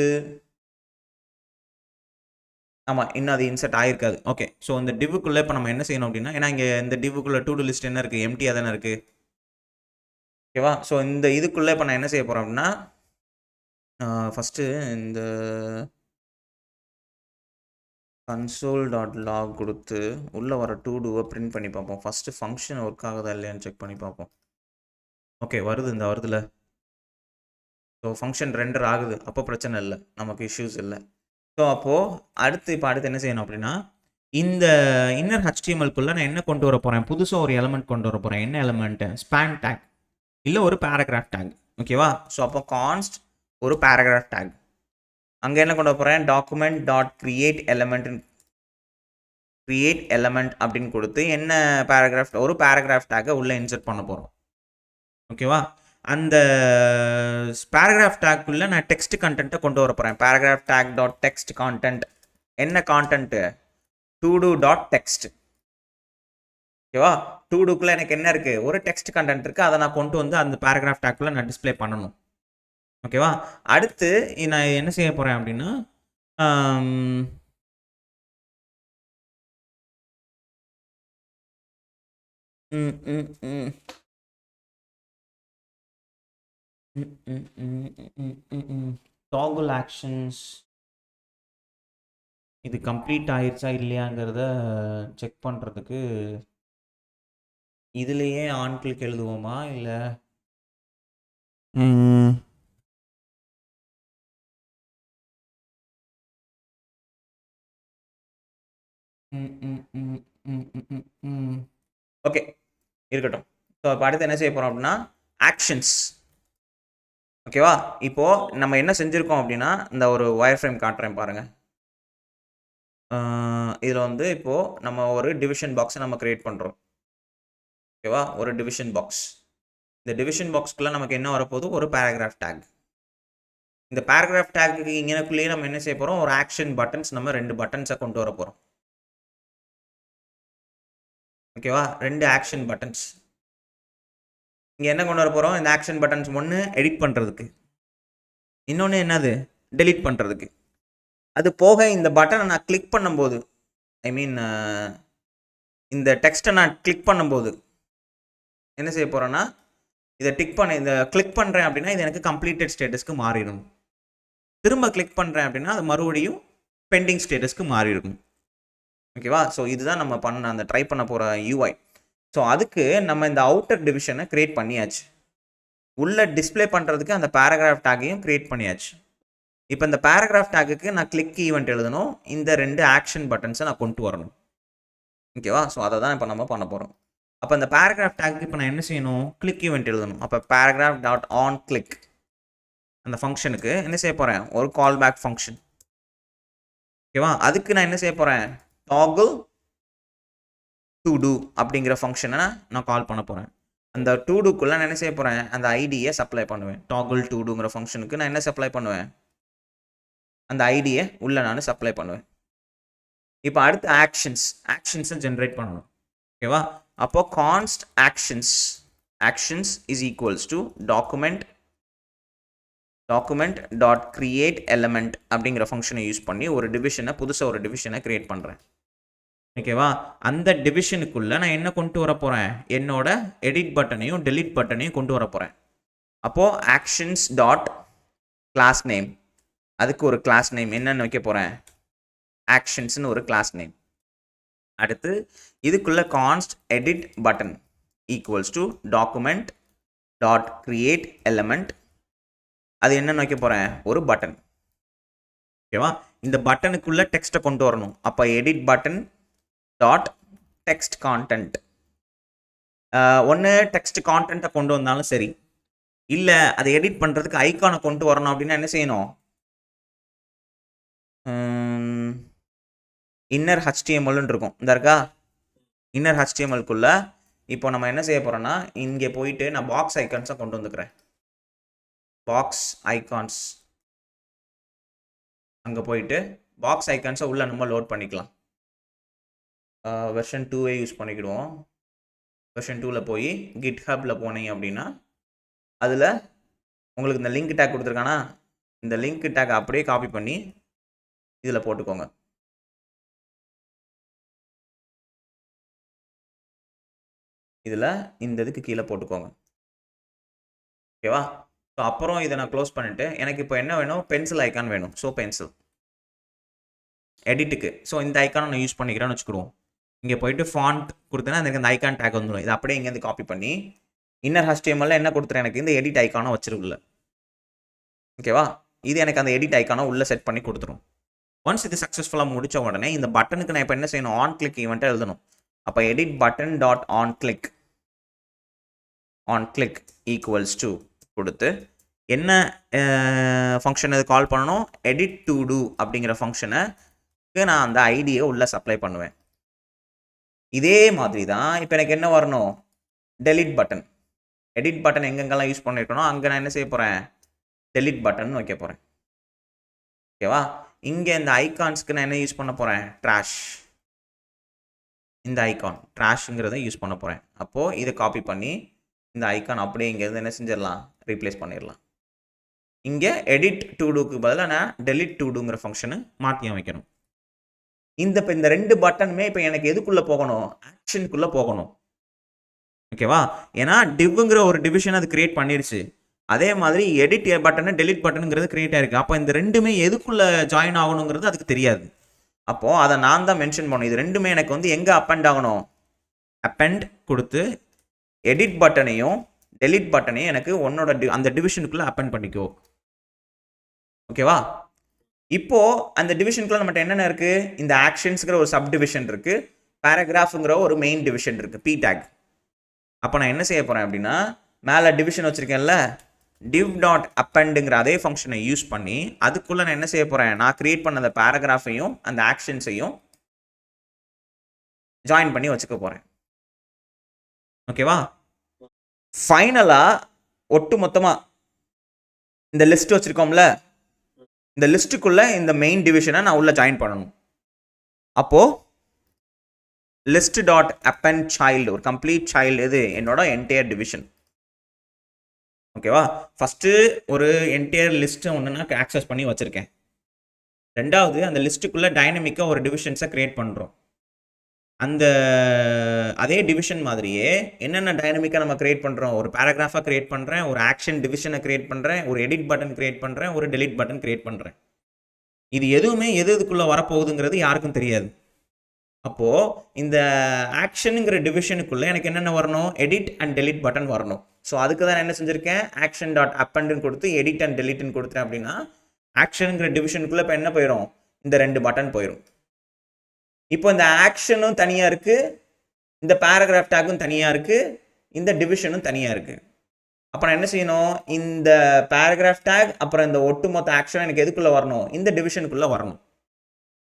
ஆமாம் இன்னும் அது இன்சர்ட் ஆகிருக்காது. ஓகே, ஸோ இந்த டிவ்வுக்குள்ளே இப்போ நம்ம என்ன செய்யணும் அப்படின்னா, ஏன்னா இங்கே இந்த டிவ்வுக்குள்ளே டு டூ லிஸ்ட் என்ன இருக்குது, எம்டியாக தானே இருக்குது. ஓகேவா, ஸோ இந்த இதுக்குள்ளே இப்போ நான் என்ன செய்ய போகிறேன் அப்படின்னா, ஃபஸ்ட்டு இந்த console.log கொடுத்து உள்ளே வர டு டூவை பிரிண்ட் பண்ணி பார்ப்போம். ஃபஸ்ட்டு ஃபங்க்ஷன் ஒர்க் ஆகுதா இல்லையான்னு செக் பண்ணி பார்ப்போம். ஓகே, வருது, இந்த வருதுல. ஸோ ஃபங்க்ஷன் ரெண்டர் ஆகுது, அப்போ பிரச்சனை இல்லை, நமக்கு இஷ்யூஸ் இல்லை. ஸோ அப்போது அடுத்து என்ன செய்யணும் அப்படின்னா, இந்த இன்னர் HTML-குள்ளே நான் என்ன கொண்டு வர போகிறேன், புதுசாக ஒரு எலமெண்ட் கொண்டு வர போகிறேன். என்ன எலமெண்ட்டு, ஸ்பேன் டேக் இல்லை ஒரு பேராகிராஃப் டேக். ஓகேவா, ஸோ அப்போ கான்ஸ்ட் ஒரு பேராகிராஃப் டேக். அங்கே என்ன கொண்டு வர போகிறேன், டாக்குமெண்ட் டாட் கிரியேட் எலமெண்ட் அப்படின்னு கொடுத்து என்ன பேராகிராஃப், ஒரு பேராகிராஃப் டேக்கை உள்ளே இன்சர்ட் பண்ண போகிறோம். ஓகேவா, அந்த பேராகிராஃப் டேக்குள்ளே நான் டெக்ஸ்ட் கண்டென்ட்டை கொண்டு வர போகிறேன். Paragraph tag dot text content. என்ன content, to two dot text. ஓகேவா, டு டூக்குள்ளே எனக்கு என்ன இருக்குது, ஒரு டெக்ஸ்ட் கண்டென்ட் இருக்குது, அதை நான் கொண்டு வந்து அந்த பேராகிராஃப் டேக்குள்ளே நான் டிஸ்பிளே பண்ணணும். ஓகேவா, அடுத்து நான் என்ன செய்ய போகிறேன் அப்படின்னா, டாகுல் ஆக்ஷன்ஸ் இது கம்ப்ளீட் ஆயிடுச்சா இல்லையாங்கிறத செக் பண்ணுறதுக்கு இதுலேயே ஆன் கிளிக் எழுதுவோமா இல்லை ஓகே இருக்கட்டும். ஸோ இப்போ அடுத்து என்ன செய்ய போகிறோம் அப்படின்னா ஆக்ஷன்ஸ். ஓகேவா, இப்போது நம்ம என்ன செஞ்சுருக்கோம் அப்படின்னா, இந்த ஒரு ஒயர் ஃப்ரேம் காட்டுறேன் பாருங்கள். இதில் வந்து இப்போது நம்ம ஒரு டிவிஷன் பாக்ஸை நம்ம க்ரியேட் பண்ணுறோம். ஓகேவா, ஒரு டிவிஷன் பாக்ஸ். இந்த டிவிஷன் பாக்ஸ்க்குள்ளே நமக்கு என்ன வரப்போகுது, ஒரு பேராகிராஃப் டேக். இந்த பேராகிராஃப் டேக்கு இங்கேக்குள்ளேயே நம்ம என்ன செய்ய போகிறோம், ஒரு ஆக்ஷன் பட்டன்ஸ், நம்ம 2 பட்டன்ஸை கொண்டு வர போகிறோம். ஓகேவா, 2 ஆக்ஷன் பட்டன்ஸ். இங்கே என்ன கொண்டு வர போகிறோம், இந்த ஆக்ஷன் பட்டன்ஸ் ஒன்று எடிட் பண்ணுறதுக்கு, இன்னொன்று என்னது டெலீட் பண்ணுறதுக்கு. அது போக இந்த பட்டனை நான் கிளிக் பண்ணும்போது, ஐ மீன் இந்த டெக்ஸ்ட்டை நான் கிளிக் பண்ணும்போது என்ன செய்ய போகிறேன்னா, இதை இந்த கிளிக் பண்ணுறேன் அப்படின்னா இது எனக்கு கம்ப்ளீட்டட் ஸ்டேட்டஸ்க்கு மாறிடும். திரும்ப கிளிக் பண்ணுறேன் அப்படின்னா அது மறுபடியும் பெண்டிங் ஸ்டேட்டஸ்க்கு மாறிடும். ஓகேவா, ஸோ இதுதான் நம்ம அந்த ட்ரை பண்ண போகிற யூஐ. ஸோ அதுக்கு நம்ம இந்த அவுட்டர் டிவிஷனை க்ரியேட் பண்ணியாச்சு. உள்ளே டிஸ்பிளே பண்ணுறதுக்கு அந்த பேராகிராஃப் டேக்கையும் க்ரியேட் பண்ணியாச்சு. இப்போ இந்த பேராகிராஃப் டேக்குக்கு நான் கிளிக் ஈவெண்ட் எழுதணும், இந்த 2 ஆக்ஷன் பட்டன்ஸை நான் கொண்டு வரணும். ஓகேவா, ஸோ அதை தான் இப்போ நம்ம பண்ண போகிறோம். அப்போ இந்த பேராகிராஃப் டேக்கு இப்போ நான் என்ன செய்யணும், கிளிக் ஈவெண்ட் எழுதணும். அப்போ பேராகிராஃப் டாட் ஆன் கிளிக் அந்த ஃபங்க்ஷனுக்கு என்ன செய்ய போகிறேன், ஒரு கால் பேக் ஃபங்க்ஷன். ஓகேவா, அதுக்கு நான் என்ன செய்ய போகிறேன், டாகுல் டு டூ அப்படிங்கிற ஃபங்க்ஷனை நான் கால் பண்ண போகிறேன். அந்த டு டூக்குள்ளே நான் என்ன செய்ய போகிறேன், அந்த ஐடியை சப்ளை பண்ணுவேன். டாகுல் டு டூங்கிற ஃபங்க்ஷனுக்கு நான் என்ன சப்ளை பண்ணுவேன், அந்த ஐடியை உள்ளே நான் சப்ளை பண்ணுவேன். இப்போ அடுத்து ஆக்ஷன்ஸை ஜென்ரேட் பண்ணணும். ஓகேவா, அப்போ const actions is equals to document document dot create element அப்படிங்கிற ஃபங்க்ஷனை யூஸ் பண்ணி ஒரு டிவிஷனை புதுசாக ஒரு டிவிஷனை கிரியேட் பண்ணுறேன். ஓகேவா? அந்த டிவிஷனுக்குள்ளே நான் என்ன கொண்டு வர போகிறேன்? என்னோட எடிட் பட்டனையும் டெலிட் பட்டனையும் கொண்டு வர போகிறேன். அப்போது ஆக்ஷன்ஸ் டாட் கிளாஸ் நேம், அதுக்கு ஒரு கிளாஸ் நேம் என்னென்னு வைக்க போகிறேன்? ஆக்ஷன்ஸ்னு ஒரு கிளாஸ் நேம். அடுத்து இதுக்குள்ளே const edit button equals to document dot create element, அது என்னென்னு வைக்க போகிறேன்? ஒரு பட்டன். ஓகேவா? இந்த பட்டனுக்குள்ளே டெக்ஸ்ட்டை கொண்டு வரணும். அப்போ edit button dot text content, ஒன்று டெக்ஸ்ட் கான்டென்ட்டை கொண்டு வந்தாலும் சரி, இல்லை அதை எடிட் பண்ணுறதுக்கு ஐக்கானை கொண்டு வரணும் அப்படின்னா என்ன செய்யணும்? இன்னர் HTMLன்னு இருக்கும், இந்த இருக்கா? இன்னர் HTMLக்குள்ளே இப்போ நம்ம என்ன செய்ய போகிறோன்னா, இங்கே போயிட்டு நான் பாக்ஸ் ஐக்கான்ஸை கொண்டு வந்துக்கிறேன். பாக்ஸ் ஐகான்ஸ், அங்கே போயிட்டு பாக்ஸ் ஐக்கான்ஸை உள்ளே நம்ம லோட் பண்ணிக்கலாம். Version 2 use பண்ணிக்கிடுவோம். வெர்ஷன் 2ல் போய் கிட்ஹப்பில் போனீங்க அப்படின்னா அதில் உங்களுக்கு இந்த லிங்க் டேக் கொடுத்துருக்கானா, இந்த லிங்க் டேக் அப்படியே காப்பி பண்ணி இதில் போட்டுக்கோங்க. இதில் இந்த இதுக்கு கீழே போட்டுக்கோங்க. ஓகேவா? ஸோ அப்புறம் இதை நான் க்ளோஸ் பண்ணிவிட்டு எனக்கு இப்போ என்ன வேணும்? பென்சில் ஐக்கான் வேணும். ஸோ பென்சில் எடிட்டுக்கு ஸோ இந்த ஐக்கானை நான் யூஸ் பண்ணிக்கிறேன்னு வச்சுக்கிடுவோம். இங்கே போயிட்டு ஃபாண்ட் கொடுத்தேன்னா எனக்கு இந்த ஐக்கான் டேக் வந்துடும். இது அப்படியே இங்கேருந்து காப்பி பண்ணி இன்னர் HTML என்ன கொடுத்துறேன்? எனக்கு இந்த எடிட் ஐக்கானை வச்சிருக்குள்ள. ஓகேவா? இது எனக்கு அந்த எடிட் ஐக்கானை உள்ளே செட் பண்ணி கொடுத்துரும். ஒன்ஸ் இது சக்ஸஸ்ஃபுல்லாக முடித்த உடனே இந்த பட்டனுக்கு நான் இப்போ என்ன செய்யணும்? ஆன் கிளிக் ஈவெண்ட்டை எழுதணும். அப்போ edit button dot on click equals to கொடுத்து என்ன ஃபங்க்ஷன் இது கால் பண்ணணும்? எடிட் டு டூ அப்படிங்கிற ஃபங்க்ஷனுக்கு நான் அந்த ஐடியை உள்ளே சப்ளை பண்ணுவேன். இதே மாதிரி தான் இப்போ எனக்கு என்ன வரணும்? Delete button. எடிட் பட்டன் எங்கெங்கெல்லாம் யூஸ் பண்ணியிருக்கணும் அங்கே நான் என்ன செய்ய போகிறேன்? டெலிட் பட்டன் வைக்க போகிறேன். ஓகேவா? இங்கே இந்த ஐகான்ஸ்க்கு நான் என்ன யூஸ் பண்ண போகிறேன்? ட்ராஷ். இந்த ஐகான் ட்ராஷ்ங்கிறத யூஸ் பண்ண போகிறேன். அப்போது இதை காப்பி பண்ணி இந்த ஐக்கான் அப்படியே இங்கேருந்து என்ன செஞ்சிடலாம்? ரீப்ளேஸ் பண்ணிடலாம். இங்கே எடிட் டு டூக்கு பதிலாக நான் டெலிட் டு டூங்கிற ஃபங்க்ஷனு மாற்றி அமைக்கணும். இப்போ இந்த ரெண்டு பட்டனுமே இப்போ எனக்கு எதுக்குள்ளே போகணும்? ஆக்ஷனுக்குள்ளே போகணும். ஓகேவா? ஏன்னா டிவ்ங்கிற ஒரு டிவிஷன் அது கிரியேட் பண்ணிருச்சு. அதே மாதிரி எடிட் பட்டனு டெலிட் பட்டனுங்கிறது கிரியேட் ஆயிருக்கு. அப்போ இந்த ரெண்டுமே எதுக்குள்ளே ஜாயின் ஆகணுங்கிறது அதுக்கு தெரியாது. அப்போது அதை நான் தான் மென்ஷன் பண்ணணும். இது ரெண்டுமே எனக்கு வந்து எங்கே அப்பெண்ட் ஆகணும்? அப்பெண்ட் கொடுத்து எடிட் பட்டனையும் டெலிட் பட்டனையும் எனக்கு உன்னோட அந்த டிவிஷனுக்குள்ளே அப்பெண்ட் பண்ணிக்கோ. ஓகேவா? இப்போது அந்த டிவிஷனுக்குள்ளே நம்மகிட்ட என்னென்ன இருக்குது? இந்த ஆக்ஷன்ஸுங்கிற ஒரு சப் டிவிஷன் இருக்குது, பேராகிராஃபுங்கிற ஒரு மெயின் டிவிஷன் இருக்குது, பி டேக். அப்போ நான் என்ன செய்ய போகிறேன் அப்படின்னா, மேலே டிவிஷன் வச்சுருக்கேன்ல, div டாட் அப்பெண்டுங்கிற அதே ஃபங்க்ஷனை யூஸ் பண்ணி அதுக்குள்ளே நான் என்ன செய்ய போகிறேன்? நான் கிரியேட் பண்ண அந்த பேராகிராஃபையும் அந்த ஆக்ஷன்ஸையும் ஜாயின் பண்ணி வச்சுக்க போகிறேன். ஓகேவா? ஃபைனலாக ஒட்டு மொத்தமாக இந்த லிஸ்ட் வச்சுருக்கோம்ல, இந்த லிஸ்ட்டுக்குள்ளே இந்த மெயின் டிவிஷனை நான் உள்ளே ஜாயின் பண்ணணும். அப்போது லிஸ்ட் டாட் அப்பெண்ட் சைல்டு, ஒரு கம்ப்ளீட் சைல்டு இது என்னோட என்டையர் டிவிஷன். ஓகேவா? ஃபஸ்ட்டு ஒரு என்டையர் லிஸ்ட்டை ஒன்று நான் ஆக்சஸ் பண்ணி வச்சுருக்கேன். ரெண்டாவது அந்த லிஸ்ட்டுக்குள்ளே டைனமிக்காக ஒரு டிவிஷன்ஸை க்ரியேட் பண்ணுறோம். அந்த அதே டிவிஷன் மாதிரியே என்னென்ன டைனமிக்காக நம்ம க்ரியேட் பண்ணுறோம்? ஒரு பேராகிராஃபாக க்ரியேட் பண்ணுறேன், ஒரு ஆக்ஷன் டிவிஷனை க்ரியேட் பண்ணுறேன், ஒரு எடிட் பட்டன் க்ரியேட் பண்ணுறேன், ஒரு டெலிட் பட்டன் க்ரியேட் பண்ணுறேன். இது எதுவுமே எதுக்குள்ளே வரப்போகுதுங்கிறது யாருக்கும் தெரியாது. அப்போது இந்த ஆக்ஷனுங்கிற டிவிஷனுக்குள்ளே எனக்கு என்னென்ன வரணும்? எடிட் அண்ட் டெலிட் பட்டன் வரணும். ஸோ அதுக்கு தான் நான் என்ன செஞ்சுருக்கேன்? ஆக்ஷன் டாட் அப்பெண்டுன்னு கொடுத்து எடிட் அண்ட் டெலிட்னு கொடுத்தேன் அப்படின்னா ஆக்ஷனுங்கிற டிவிஷனுக்குள்ளே இப்போ என்ன போயிடும்? இந்த ரெண்டு பட்டன் போயிடும். இப்போ இந்த ஆக்ஷனும் தனியாக இருக்குது, இந்த பேராகிராஃப் டேக்கும் தனியாக இருக்குது, இந்த டிவிஷனும் தனியாக இருக்குது. அப்போ நான் என்ன செய்யணும்? இந்த பேராகிராஃப் டேக் அப்புறம் இந்த ஒட்டுமொத்த ஆக்ஷன் எனக்கு எதுக்குள்ளே வரணும்? இந்த டிவிஷனுக்குள்ளே வரணும்.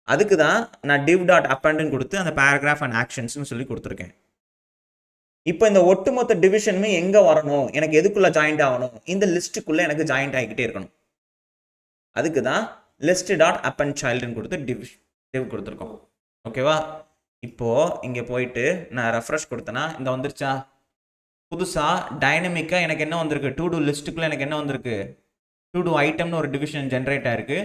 அதுக்கு தான் நான் div டாட் அப்பெண்டுன்னு கொடுத்து அந்த பேராகிராஃப் அண்ட் ஆக்ஷன்ஸ்னு சொல்லி கொடுத்துருக்கேன். இப்போ இந்த ஒட்டுமொத்த டிவிஷனுமே எங்கே வரணும்? எனக்கு எதுக்குள்ளே ஜாயிண்ட் ஆகணும்? இந்த லிஸ்ட்டுக்குள்ளே எனக்கு ஜாயிண்ட் ஆகிக்கிட்டே இருக்கணும். அதுக்கு தான் லிஸ்ட் டாட் அப்பெண்ட் சைல்டுன்னு கொடுத்து டிவ் கொடுத்துருக்கோம். ஓகேவா? இப்போது இங்கே போயிட்டு நான் ரெஃப்ரெஷ் கொடுத்தேன்னா இந்த வந்துருச்சா? புதுசாக டைனமிக்காக எனக்கு என்ன வந்திருக்கு? டு டூ லிஸ்ட்டுக்குள்ளே எனக்கு என்ன வந்திருக்கு? டு டூ ஐட்டம்னு ஒரு டிவிஷன் ஜென்ரேட் ஆயிருக்கு.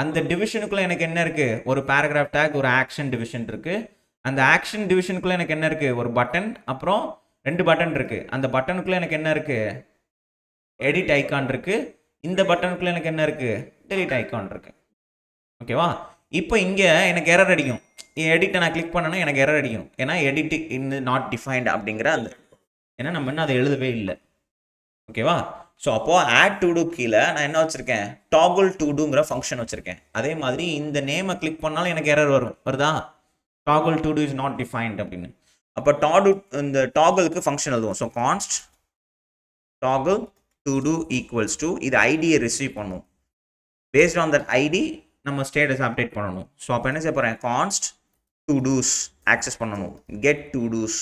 அந்த டிவிஷனுக்குள்ளே எனக்கு என்ன இருக்குது, ஒரு பேராகிராஃப் டேக், ஒரு ஆக்ஷன் டிவிஷன் இருக்குது. அந்த ஆக்ஷன் டிவிஷனுக்குள்ளே எனக்கு என்ன இருக்குது, ஒரு பட்டன், அப்புறம் 2 பட்டன் இருக்குது. அந்த பட்டனுக்குள்ளே எனக்கு என்ன இருக்குது, எடிட் ஐக்கான் இருக்குது. இந்த பட்டனுக்குள்ளே எனக்கு என்ன இருக்குது, டெலிட் ஐக்கான் இருக்குது. ஓகேவா? இப்போ இங்கே எனக்கு எரர் அடிக்கும். எடிட்டை நான் கிளிக் பண்ணேன்னா எனக்கு எரர் அடிக்கும். ஏன்னா எடிட் இன் நாட் டிஃபைன்ட் அப்படிங்கிற அந்த, ஏன்னா நம்ம இன்னும் அதை எழுதவே இல்லை. ஓகேவா? ஸோ அப்போது ஆட் டு டூ கீழே நான் என்ன வச்சுருக்கேன், டாகுல் டு டூங்கிற ஃபங்க்ஷன் வச்சுருக்கேன். அதே மாதிரி இந்த நேமை கிளிக் பண்ணாலும் எனக்கு எரர் வருதா, toggle todo is not defined அப்படின்னு. அப்போ இந்த டாகுலுக்கு ஃபங்க்ஷன் எழுதுவோம். So const toggle to two equals to, இது ஐடியை ரிசீவ் பண்ணும். பேஸ்ட் ஆன் தட் ஐடி நம்ம ஸ்டேட்டஸ் அப்டேட் பண்ணணும். ஸோ அப்போ என்ன செய்ய போகிறேன், கான்ஸ்ட் டு டூஸ் ஆக்சஸ் பண்ணணும். கெட் டு டூஸ்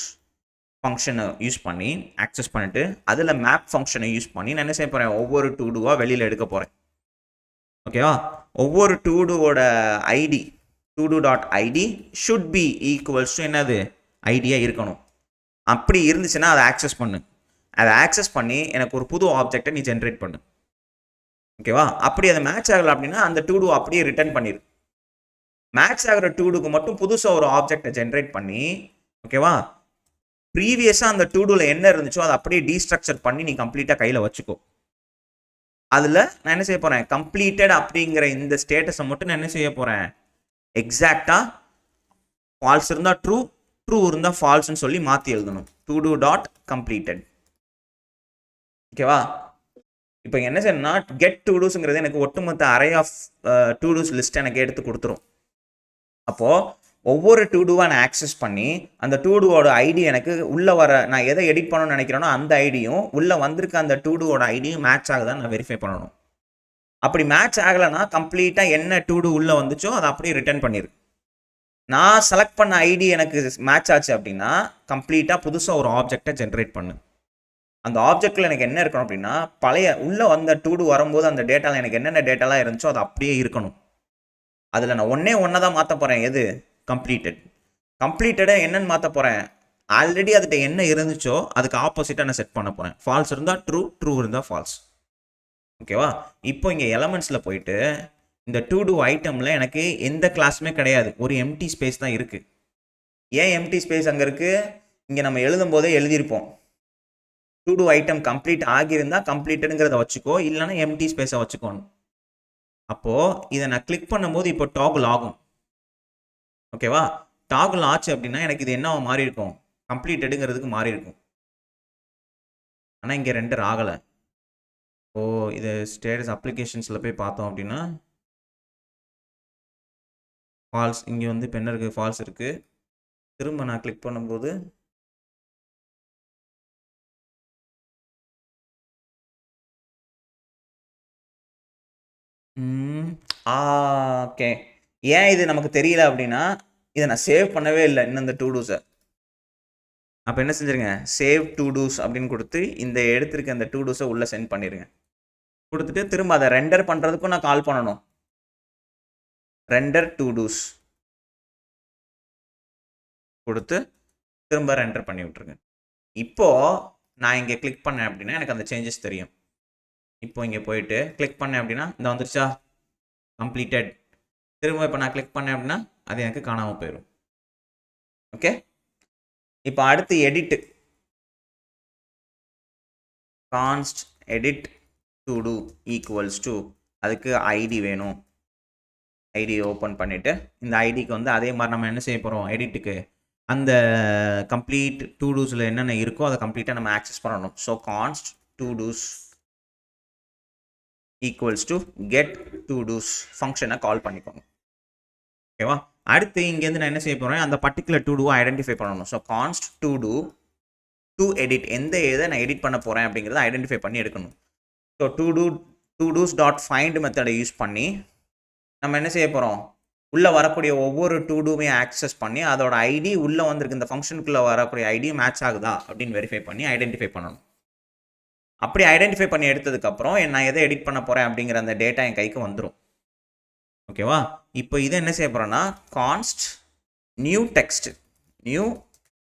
ஃபங்க்ஷனை யூஸ் பண்ணி ஆக்சஸ் பண்ணிவிட்டு அதில் மேப் ஃபங்க்ஷனை யூஸ் பண்ணி நான் என்ன செய்ய போகிறேன், ஒவ்வொரு டு டூவாக வெளியில் எடுக்க போகிறேன். ஓகேவா? ஒவ்வொரு டு டூவோட ID, to two dot ID should be equals to என்னது, ஐடியாக இருக்கணும். அப்படி இருந்துச்சுன்னா அதை ஆக்சஸ் பண்ணு. அதை ஆக்சஸ் பண்ணி எனக்கு ஒரு புது ஆப்ஜெக்டை நீ ஜென்ரேட் பண்ணு. ஓகேவா? அப்படி அதை மேட்ச் ஆகலை அப்படின்னா அந்த டு டூ அப்படியே ரிட்டர்ன் பண்ணிடு. மேட்ச் ஆகிற டு டூக்கு மட்டும் புதுசாக ஒரு ஆப்ஜெக்டை ஜென்ரேட் பண்ணி, ஓகேவா, ப்ரீவியஸாக அந்த டு டூவில் என்ன இருந்துச்சோ அதை அப்படியே டீஸ்ட்ரக்சர் பண்ணி நீ கம்ப்ளீட்டாக கையில் வச்சுக்கோ. அதில் நான் என்ன செய்ய போகிறேன், கம்ப்ளீட்டட் அப்படிங்கிற இந்த ஸ்டேட்டஸை மட்டும் நான் என்ன செய்ய போகிறேன், எக்ஸாக்டாக ஃபால்ஸ் இருந்தால் ட்ரூ, ட்ரூ இருந்தால் ஃபால்ஸ்ன்னு சொல்லி மாற்றி எழுதணும். To two dot completed. ஓகேவா? இப்போ என்ன செய்யணும்னா, கெட் டு டூஸ்ங்கிறது எனக்கு ஒட்டுமொத்த array of to dos list எனக்கு எடுத்து கொடுத்துரும். அப்போது ஒவ்வொரு டு டூவாக நான் ஆக்சஸ் பண்ணி அந்த டு டூவோட ஐடி எனக்கு உள்ளே வர, நான் எதை எடிட் பண்ணணும்னு நினைக்கிறேனோ அந்த ஐடியும் உள்ளே வந்திருக்க அந்த டு டூவோட ஐடியும் மேட்ச் ஆகுதான்னு நான் வெரிஃபை பண்ணணும். அப்படி மேட்ச் ஆகலைன்னா கம்ப்ளீட்டாக என்ன டு டூ உள்ளே வந்துச்சோ அதை அப்படியே ரிட்டர்ன் பண்ணிடு. நான் செலக்ட் பண்ண ஐடி எனக்கு மேட்ச் ஆச்சு அப்படின்னா கம்ப்ளீட்டாக புதுசாக ஒரு ஆப்ஜெக்டை ஜென்ரேட் பண்ணு. அந்த ஆப்ஜெக்டில் எனக்கு என்ன இருக்கணும் அப்படின்னா, பழைய உள்ளே வந்த டு டூ வரும்போது அந்த டேட்டாவில் எனக்கு என்னென்ன டேட்டாலாம் இருந்துச்சோ அது அப்படியே இருக்கணும். அதில் நான் ஒன்று தான் மாற்ற போகிறேன். எது, கம்ப்ளீட்டட். கம்ப்ளீட்டடை என்னன்னு மாற்ற போகிறேன், ஆல்ரெடி அதுகிட்ட என்ன இருந்துச்சோ அதுக்கு ஆப்போசிட்டாக நான் செட் பண்ண போகிறேன். ஃபால்ஸ் இருந்தால் ட்ரூ, ட்ரூ இருந்தால் ஃபால்ஸ். ஓகேவா? இப்போ இங்கே எலமெண்ட்ஸில் போயிட்டு இந்த டு டூ ஐட்டமில் எனக்கு எந்த கிளாஸுமே கிடையாது, ஒரு எம்டி ஸ்பேஸ் தான் இருக்குது. ஏன் எம்டி ஸ்பேஸ் அங்கே இருக்குது, இங்கே நம்ம எழுதும் போதே எழுதியிருப்போம், டு டூ ஐட்டம் கம்ப்ளீட் ஆகியிருந்தால் கம்ப்ளீட்டடுங்கிறத வச்சுக்கோ, இல்லைன்னா எம்டி ஸ்பேஸை வச்சுக்கோணும். அப்போது இதை நான் கிளிக் பண்ணும்போது இப்போ டாகுல் ஆகும். ஓகேவா? டாகுல் ஆச்சு அப்படின்னா எனக்கு இது என்ன மாறி இருக்கும், கம்ப்ளீட்டடுங்கிறதுக்கு மாறி இருக்கும். ஆனால் இங்கே ரெண்டர் ஆகலை. ஓ, இது ஸ்டேட்டஸ் அப்ளிகேஷன்ஸில் போய் பார்த்தோம் அப்படின்னா ஃபால்ஸ், இங்கே வந்து இப்போ என்ன இருக்குது, ஃபால்ஸ் இருக்குது. திரும்ப நான் கிளிக் பண்ணும்போது ஓகே, ஏன் இது நமக்கு தெரியல அப்படின்னா இதை நான் சேவ் பண்ணவே இல்லை இன்னும் இந்த டு டூஸை. அப்போ என்ன செஞ்சுருங்க, சேவ் டு டூஸ் அப்படின்னு கொடுத்து இந்த எடுத்திருக்க அந்த டு டூஸை உள்ளே சென்ட் பண்ணிடுங்க. கொடுத்துட்டு திரும்ப அதை ரெண்டர் பண்ணுறதுக்கும் நான் கால் பண்ணணும். ரெண்டர் டு டூஸ் கொடுத்து திரும்ப ரெண்டர் பண்ணி விட்ருங்க. இப்போது நான் இங்கே கிளிக் பண்ணேன் அப்படின்னா எனக்கு அந்த சேஞ்சஸ் தெரியும். இப்போ இங்கே போயிட்டு கிளிக் பண்ணேன் அப்படின்னா இந்த வந்துருச்சா, கம்ப்ளீட்டட். திரும்ப இப்போ நான் கிளிக் பண்ணேன் அப்படின்னா அது எனக்கு காணாமல் போயிடும். ஓகே, இப்போ அடுத்து edit. Const edit to two equals to, அதுக்கு ஐடி வேணும். ஐடி ஓப்பன் பண்ணிவிட்டு இந்த ஐடிக்கு வந்து அதே மாதிரி நம்ம என்ன செய்ய போகிறோம், எடிட்டுக்கு அந்த கம்ப்ளீட் டு டூஸில் என்னென்ன இருக்கோ அதை கம்ப்ளீட்டாக நம்ம ஆக்சஸ் பண்ணணும். So const to two's equals to get to two's ஃபங்க்ஷனை கால் பண்ணிக்கோங்க. ஓகேவா? அடுத்து இங்கேருந்து நான் என்ன செய்ய போகிறேன், அந்த பர்டிகுலர் டு டூவை ஐடென்டிஃபை பண்ணணும். So const to do to edit, எந்த இதை நான் எடிட் பண்ண போகிறேன் அப்படிங்கிறத ஐடென்டிஃபை பண்ணி எடுக்கணும். So to two's dot find மெத்தடை யூஸ் பண்ணி நம்ம என்ன செய்ய போகிறோம், உள்ளே வரக்கூடிய ஒவ்வொரு டு டூமே ஆக்சஸ் பண்ணி அதோட ஐடி உள்ளே வந்திருக்கு இந்த ஃபங்க்ஷனுக்குள்ளே வரக்கூடிய ஐடி மேட்ச் ஆகுதா அப்படின்னு வெரிஃபை பண்ணி ஐடென்டிஃபை பண்ணணும். அப்படி ஐடென்டிஃபை பண்ணி எடுத்ததுக்கப்புறம் நான் எதை எடிட் பண்ண போகிறேன் அப்படிங்கிற அந்த டேட்டா என் கைக்கு வந்துடும். ஓகேவா? இப்போ இதை என்ன செய்ய போகிறேன்னா, கான்ஸ்ட் நியூ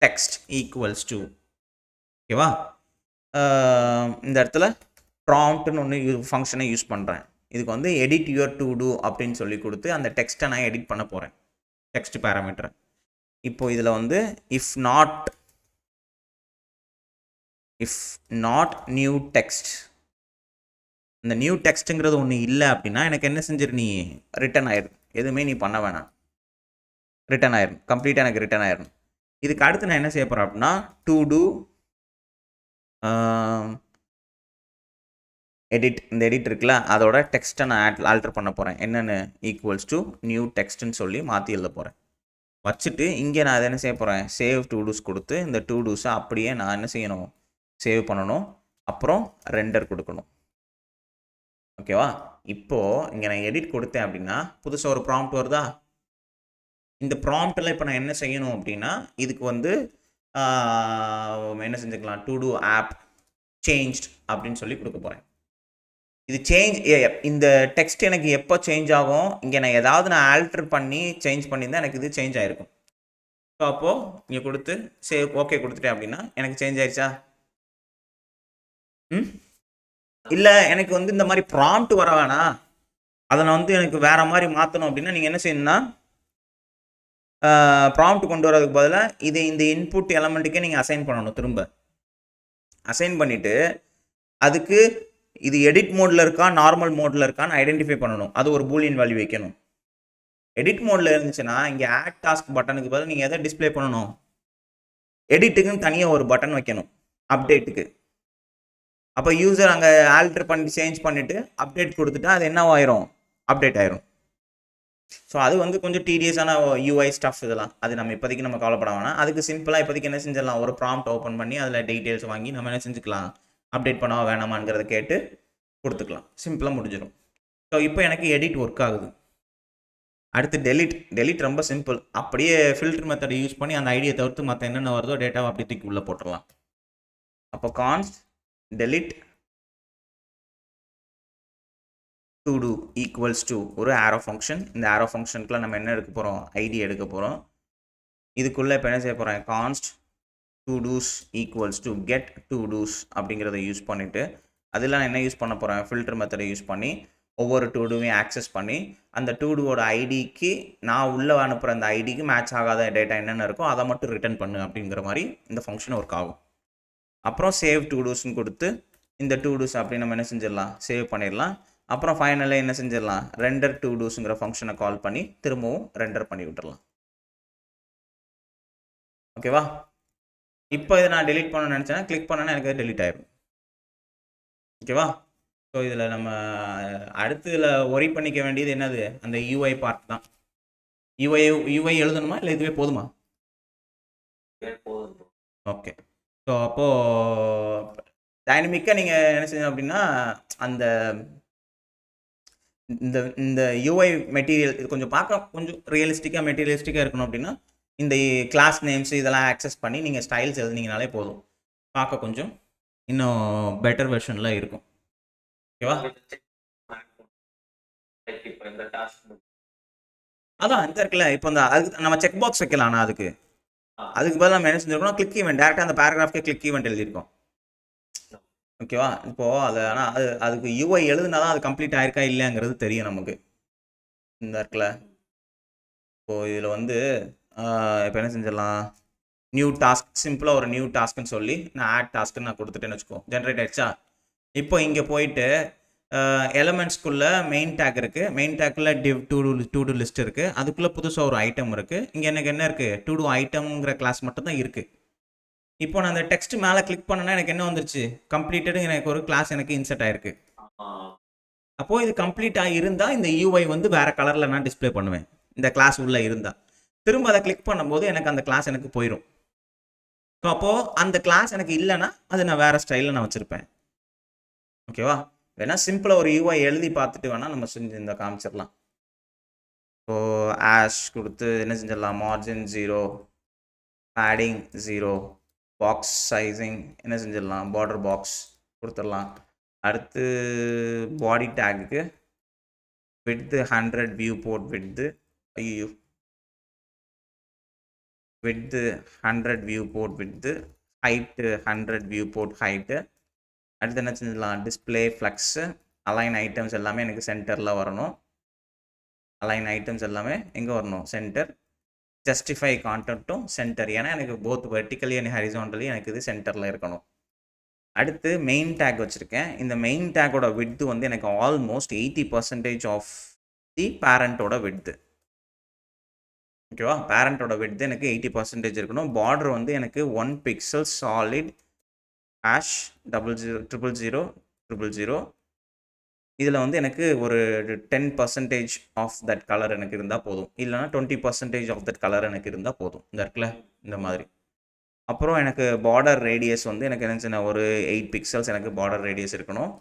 டெக்ஸ்ட் ஈக்குவல்ஸ் டு, ஓகேவா, இந்த இடத்துல ப்ராம்ப்ட்னு ஒன்று ஃபங்க்ஷனை யூஸ் பண்ணுறேன். இதுக்கு வந்து எடிட் யுவர் டு டூ அப்படின்னு சொல்லி கொடுத்து அந்த டெக்ஸ்ட்டை நான் எடிட் பண்ண போகிறேன், டெக்ஸ்ட் பேராமீட்டரை. இப்போ இதில் வந்து இஃப் நாட் நியூ டெக்ஸ்ட், இந்த நியூ டெக்ஸ்ட்டுங்கிறது ஒன்று இல்லை அப்படின்னா எனக்கு என்ன செஞ்சிரு, நீ ரிட்டன் ஆயிடும், எதுவுமே நீ பண்ண வேணாம், ரிட்டன் ஆயிடும், கம்ப்ளீட்டாக எனக்கு ரிட்டன் ஆயிடும். இதுக்கு அடுத்து நான் என்ன செய்ய போகிறேன் அப்படின்னா டு டூ எடிட், இந்த எடிட் இருக்குல்ல அதோட டெக்ஸ்ட்டை நான் ஆல்டர் பண்ண போகிறேன். என்னென்னு ஈக்குவல்ஸ் டு நியூ டெக்ஸ்ட்னு சொல்லி மாற்றி எழுத போகிறேன். வச்சுட்டு இங்கே நான் அதை என்ன செய்ய போகிறேன், சேவ் டு டூஸ் கொடுத்து இந்த டு டூஸை அப்படியே நான் என்ன செய்யணும், சேவ் பண்ணணும், அப்புறம் ரெண்டர் கொடுக்கணும். ஓகேவா? இப்போது இங்கே நான் எடிட் கொடுத்தேன் அப்படின்னா புதுசாக ஒரு ப்ராம்ப்ட் வருதா? இந்த ப்ராம்ப்டில் இப்போ நான் என்ன செய்யணும் அப்படின்னா இதுக்கு வந்து என்ன செஞ்சுக்கலாம், டு டூ ஆப் சேஞ்ச்ட் அப்படின்னு சொல்லி கொடுக்க போகிறேன். இது இந்த டெக்ஸ்ட் எனக்கு எப்போ சேஞ்ச் ஆகும், இங்கே நான் ஏதாவது நான் ஆல்டர் பண்ணி சேஞ்ச் பண்ணியிருந்தேன் எனக்கு இது சேஞ்ச் ஆகிருக்கும். ஸோ அப்போது இங்கே கொடுத்து சேவ் ஓகே கொடுத்துட்டேன் அப்படின்னா எனக்கு சேஞ்ச் ஆயிடுச்சா? இல்லை எனக்கு வந்து இந்த மாதிரி ப்ராம்ப்ட் வர வேணாம், அதை நான் வந்து எனக்கு வேறு மாதிரி மாற்றணும் அப்படின்னா நீங்கள் என்ன செய்யணும்னா ப்ராம்ப்ட் கொண்டு வரதுக்கு பதிலாக இதை இந்த இன்புட் எலமெண்ட்டுக்கே நீங்கள் அசைன் பண்ணணும். திரும்ப அசைன் பண்ணிவிட்டு அதுக்கு இது எடிட் மோடில் இருக்கா நார்மல் மோடில் இருக்கான்னு ஐடென்டிஃபை பண்ணணும். அது ஒரு பூலியன் வேல்யூ வைக்கணும். எடிட் மோடில் இருந்துச்சுன்னா இங்கே ஆட் டாஸ்க் பட்டனுக்கு பதில் நீங்கள் எதை டிஸ்பிளே பண்ணணும், எடிட்டுக்குன்னு தனியாக ஒரு பட்டன் வைக்கணும், அப்டேட்டுக்கு. அப்போ யூசர் அங்கே ஆல்டர் பண்ணி சேஞ்ச் பண்ணிவிட்டு அப்டேட் கொடுத்துட்டா அது என்ன ஆயிரும், அப்டேட் ஆயிரும். ஸோ அது வந்து கொஞ்சம் டீடியஸான யூஐ ஸ்டஃப் இதெல்லாம், அது நம்ம இப்போதைக்கு நம்ம கவலைப்பட வேணாம். அதுக்கு சிம்பிளாக இப்போதைக்கு என்ன செஞ்சிடலாம், ஒரு ப்ராம்ப்ட் ஓப்பன் பண்ணி அதில் டீட்டெயில்ஸ் வாங்கி நம்ம என்ன செஞ்சுக்கலாம், அப்டேட் பண்ணவா வேணாமாங்கிறத கேட்டு கொடுத்துக்கலாம், சிம்பிளாக முடிஞ்சிடும். ஸோ இப்போ எனக்கு எடிட் ஒர்க் ஆகுது. அடுத்து டெலிட் ரொம்ப சிம்பிள், அப்படியே ஃபில்டர் மெத்தடை யூஸ் பண்ணி அந்த ஐடியை தவிர்த்து மற்ற என்னென்ன வருதோ டேட்டாவை அப்படி தூக்கி உள்ளே போட்டுடலாம். அப்போ const delete to two equals to ஒரு ஆரோ ஃபங்க்ஷன். இந்த ஆரோ ஃபங்க்ஷனுக்குள்ள நம்ம என்ன எடுக்க போகிறோம், ஐடி எடுக்க போகிறோம். இதுக்குள்ளே இப்போ என்ன செய்ய போகிறேன், const to two's equals to get to two's அப்படிங்கிறத யூஸ் பண்ணிவிட்டு அதில் நான் என்ன யூஸ் பண்ண போகிறேன், ஃபில்டர் மெத்தடை யூஸ் பண்ணி ஒவ்வொரு டூ டூவையும் ஆக்சஸ் பண்ணி அந்த டூ டூவோட ஐடிக்கு நான் உள்ளே அனுப்புகிற அந்த ஐடிக்கு மேட்ச் ஆகாத டேட்டா என்னென்ன இருக்கோ அதை மட்டும் ரிட்டர்ன் பண்ணு அப்படிங்கிற மாதிரி இந்த ஃபங்க்ஷன் ஒர்க் ஆகும். அப்புறம் சேவ் டூ டூஸ்ன்னு கொடுத்து இந்த டூ டூஸ் அப்படி நம்ம என்ன செஞ்சிடலாம், சேவ் பண்ணிடலாம். அப்புறம் ஃபைனலாக என்ன செஞ்சிடலாம், ரெண்டர் டூ டூஸுங்கிற ஃபங்க்ஷனை கால் பண்ணி திரும்பவும் ரெண்டர் பண்ணி விட்டுடலாம். ஓகேவா? இப்போ இதை நான் டெலிட் பண்ண நினச்சேன்னா கிளிக் பண்ணேன்னா எனக்கு டெலிட் ஆயிடும். ஓகேவா? ஸோ இதில் நம்ம அடுத்து இதில் ஒரி பண்ணிக்க வேண்டியது என்னது, அந்த யூஐ பார்ட் தான். யூஐ எழுதணுமா இல்லை இதுவே போதுமா? ஓகே. ஸோ அப்போது டைனமிக்காக நீங்கள் என்ன செய்யணும் அப்படின்னா அந்த இந்த யூஐ மெட்டீரியல் இது கொஞ்சம் பார்க்க கொஞ்சம் மெட்டீரியலிஸ்டிக்காக இருக்கணும் அப்படின்னா இந்த கிளாஸ் நேம்ஸ் இதெல்லாம் ஆக்சஸ் பண்ணி நீங்கள் ஸ்டைல்ஸ் எழுதினீங்கனாலே போதும், பார்க்க கொஞ்சம் இன்னும் பெட்டர் வெர்ஷனில் இருக்கும். ஓகேவா? அதான் இந்த இருக்குல்ல, இப்போ இந்த அதுக்கு நம்ம செக் பாக்ஸ் வைக்கலாம். ஆனால் அதுக்கு பதில் நம்ம என்ன செஞ்சிருக்கோம், கிளிக் ஈவெண்ட் டேரெக்டாக அந்த பேராகிராஃப்கே கிளிக் ஈவெண்ட் எழுதியிருக்கோம். ஓகேவா? இப்போது அது ஆனால் அதுக்கு யூஐ எழுதுனா தான் அது கம்ப்ளீட் ஆயிருக்கா இல்லையாங்கிறது தெரியும் நமக்கு. இந்த இருக்குல்ல, இப்போது இதில் வந்து இப்போ என்ன செஞ்சிடலாம், நியூ டாஸ்க், சிம்பிளாக ஒரு நியூ டாஸ்க்குன்னு சொல்லி நான் ஆட் டாஸ்க்குன்னு நான் கொடுத்துட்டேன்னு வச்சுக்கோ, ஜென்ரேட் ஆயிடுச்சா? இப்போ இங்கே போயிட்டு எலமெண்ட்ஸ்குள்ளே மெயின் டேக் இருக்குது, மெயின் டேக்கில் டிவ் டூ டூ லிஸ்ட் இருக்குது, அதுக்குள்ளே புதுசாக ஒரு ஐட்டம் இருக்குது. இங்கே எனக்கு என்ன இருக்குது, டூ டூ ஐட்டம்ங்கிற கிளாஸ் மட்டும் தான் இருக்குது. இப்போ நான் அந்த டெக்ஸ்ட் மேலே கிளிக் பண்ணேன்னா எனக்கு என்ன வந்துருச்சு, கம்ப்ளீட்டடு எனக்கு ஒரு கிளாஸ் எனக்கு இன்சர்ட் ஆயிருக்கு. அப்போது இது கம்ப்ளீட்டாக இருந்தால் இந்த யூஐ வந்து வேறு கலரில் நான் டிஸ்பிளே பண்ணுவேன், இந்த கிளாஸ் உள்ளே இருந்தால். திரும்ப அதை கிளிக் பண்ணும்போது எனக்கு அந்த கிளாஸ் எனக்கு போயிடும். ஸோ அப்போது அந்த கிளாஸ் எனக்கு இல்லைன்னா அது நான் வேறு ஸ்டைலில் நான் வச்சுருப்பேன். ஓகேவா? வேணா சிம்பிளாக ஒரு யூஐ எழுதி பார்த்துட்டு வேணால் நம்ம செஞ்சு இந்த காமிச்சிடலாம். இப்போது ஆஷ் கொடுத்து என்ன செஞ்சிடலாம், மார்ஜின் 0, பேடிங் 0, பாக்ஸ் சைஸிங் என்ன செஞ்சிடலாம், பார்டர் பாக்ஸ் கொடுத்துடலாம். அடுத்து பாடி டேக்குக்கு width 100 viewport width, width 100 viewport width, height 100 viewport height, அடுத்து என்ன செஞ்சிடலாம், டிஸ்பிளே ஃப்ளக்ஸு அலைன் ஐட்டம்ஸ் எல்லாமே எனக்கு சென்டரில் வரணும். அலைன் ஐட்டம்ஸ் எல்லாமே எங்கே வரணும், சென்டர். ஜஸ்டிஃபை கான்டென்ட்டும் சென்டர், ஏன்னா எனக்கு போத் வெர்டிக்கலி அண்ட் ஹரிசான்டலி எனக்கு இது சென்டரில் இருக்கணும். அடுத்து மெயின் டேக் வச்சுருக்கேன். இந்த மெயின் டேக்கோட விட்த்து வந்து எனக்கு ஆல்மோஸ்ட் 80% ஆஃப் தி பேரண்ட்டோட விட்த்து. ஓகேவா, பேரண்ட்டோட விட்த்து எனக்கு 80% இருக்கணும். பார்டர் வந்து எனக்கு 1 pixel சாலிட் ஹேஷ் 000000. இதில் வந்து எனக்கு ஒரு 10% ஆஃப் தட் கலர் எனக்கு இருந்தால் போதும், இல்லைனா 20% ஆஃப் தட் கலர் எனக்கு இருந்தால் போதும். இந்த இருக்குல்ல இந்த மாதிரி. அப்புறம் எனக்கு பார்டர் ரேடியஸ் வந்து எனக்கு என்ன ஒரு 8 பிக்சல்ஸ் எனக்கு பார்டர் ரேடியஸ் இருக்கணும்.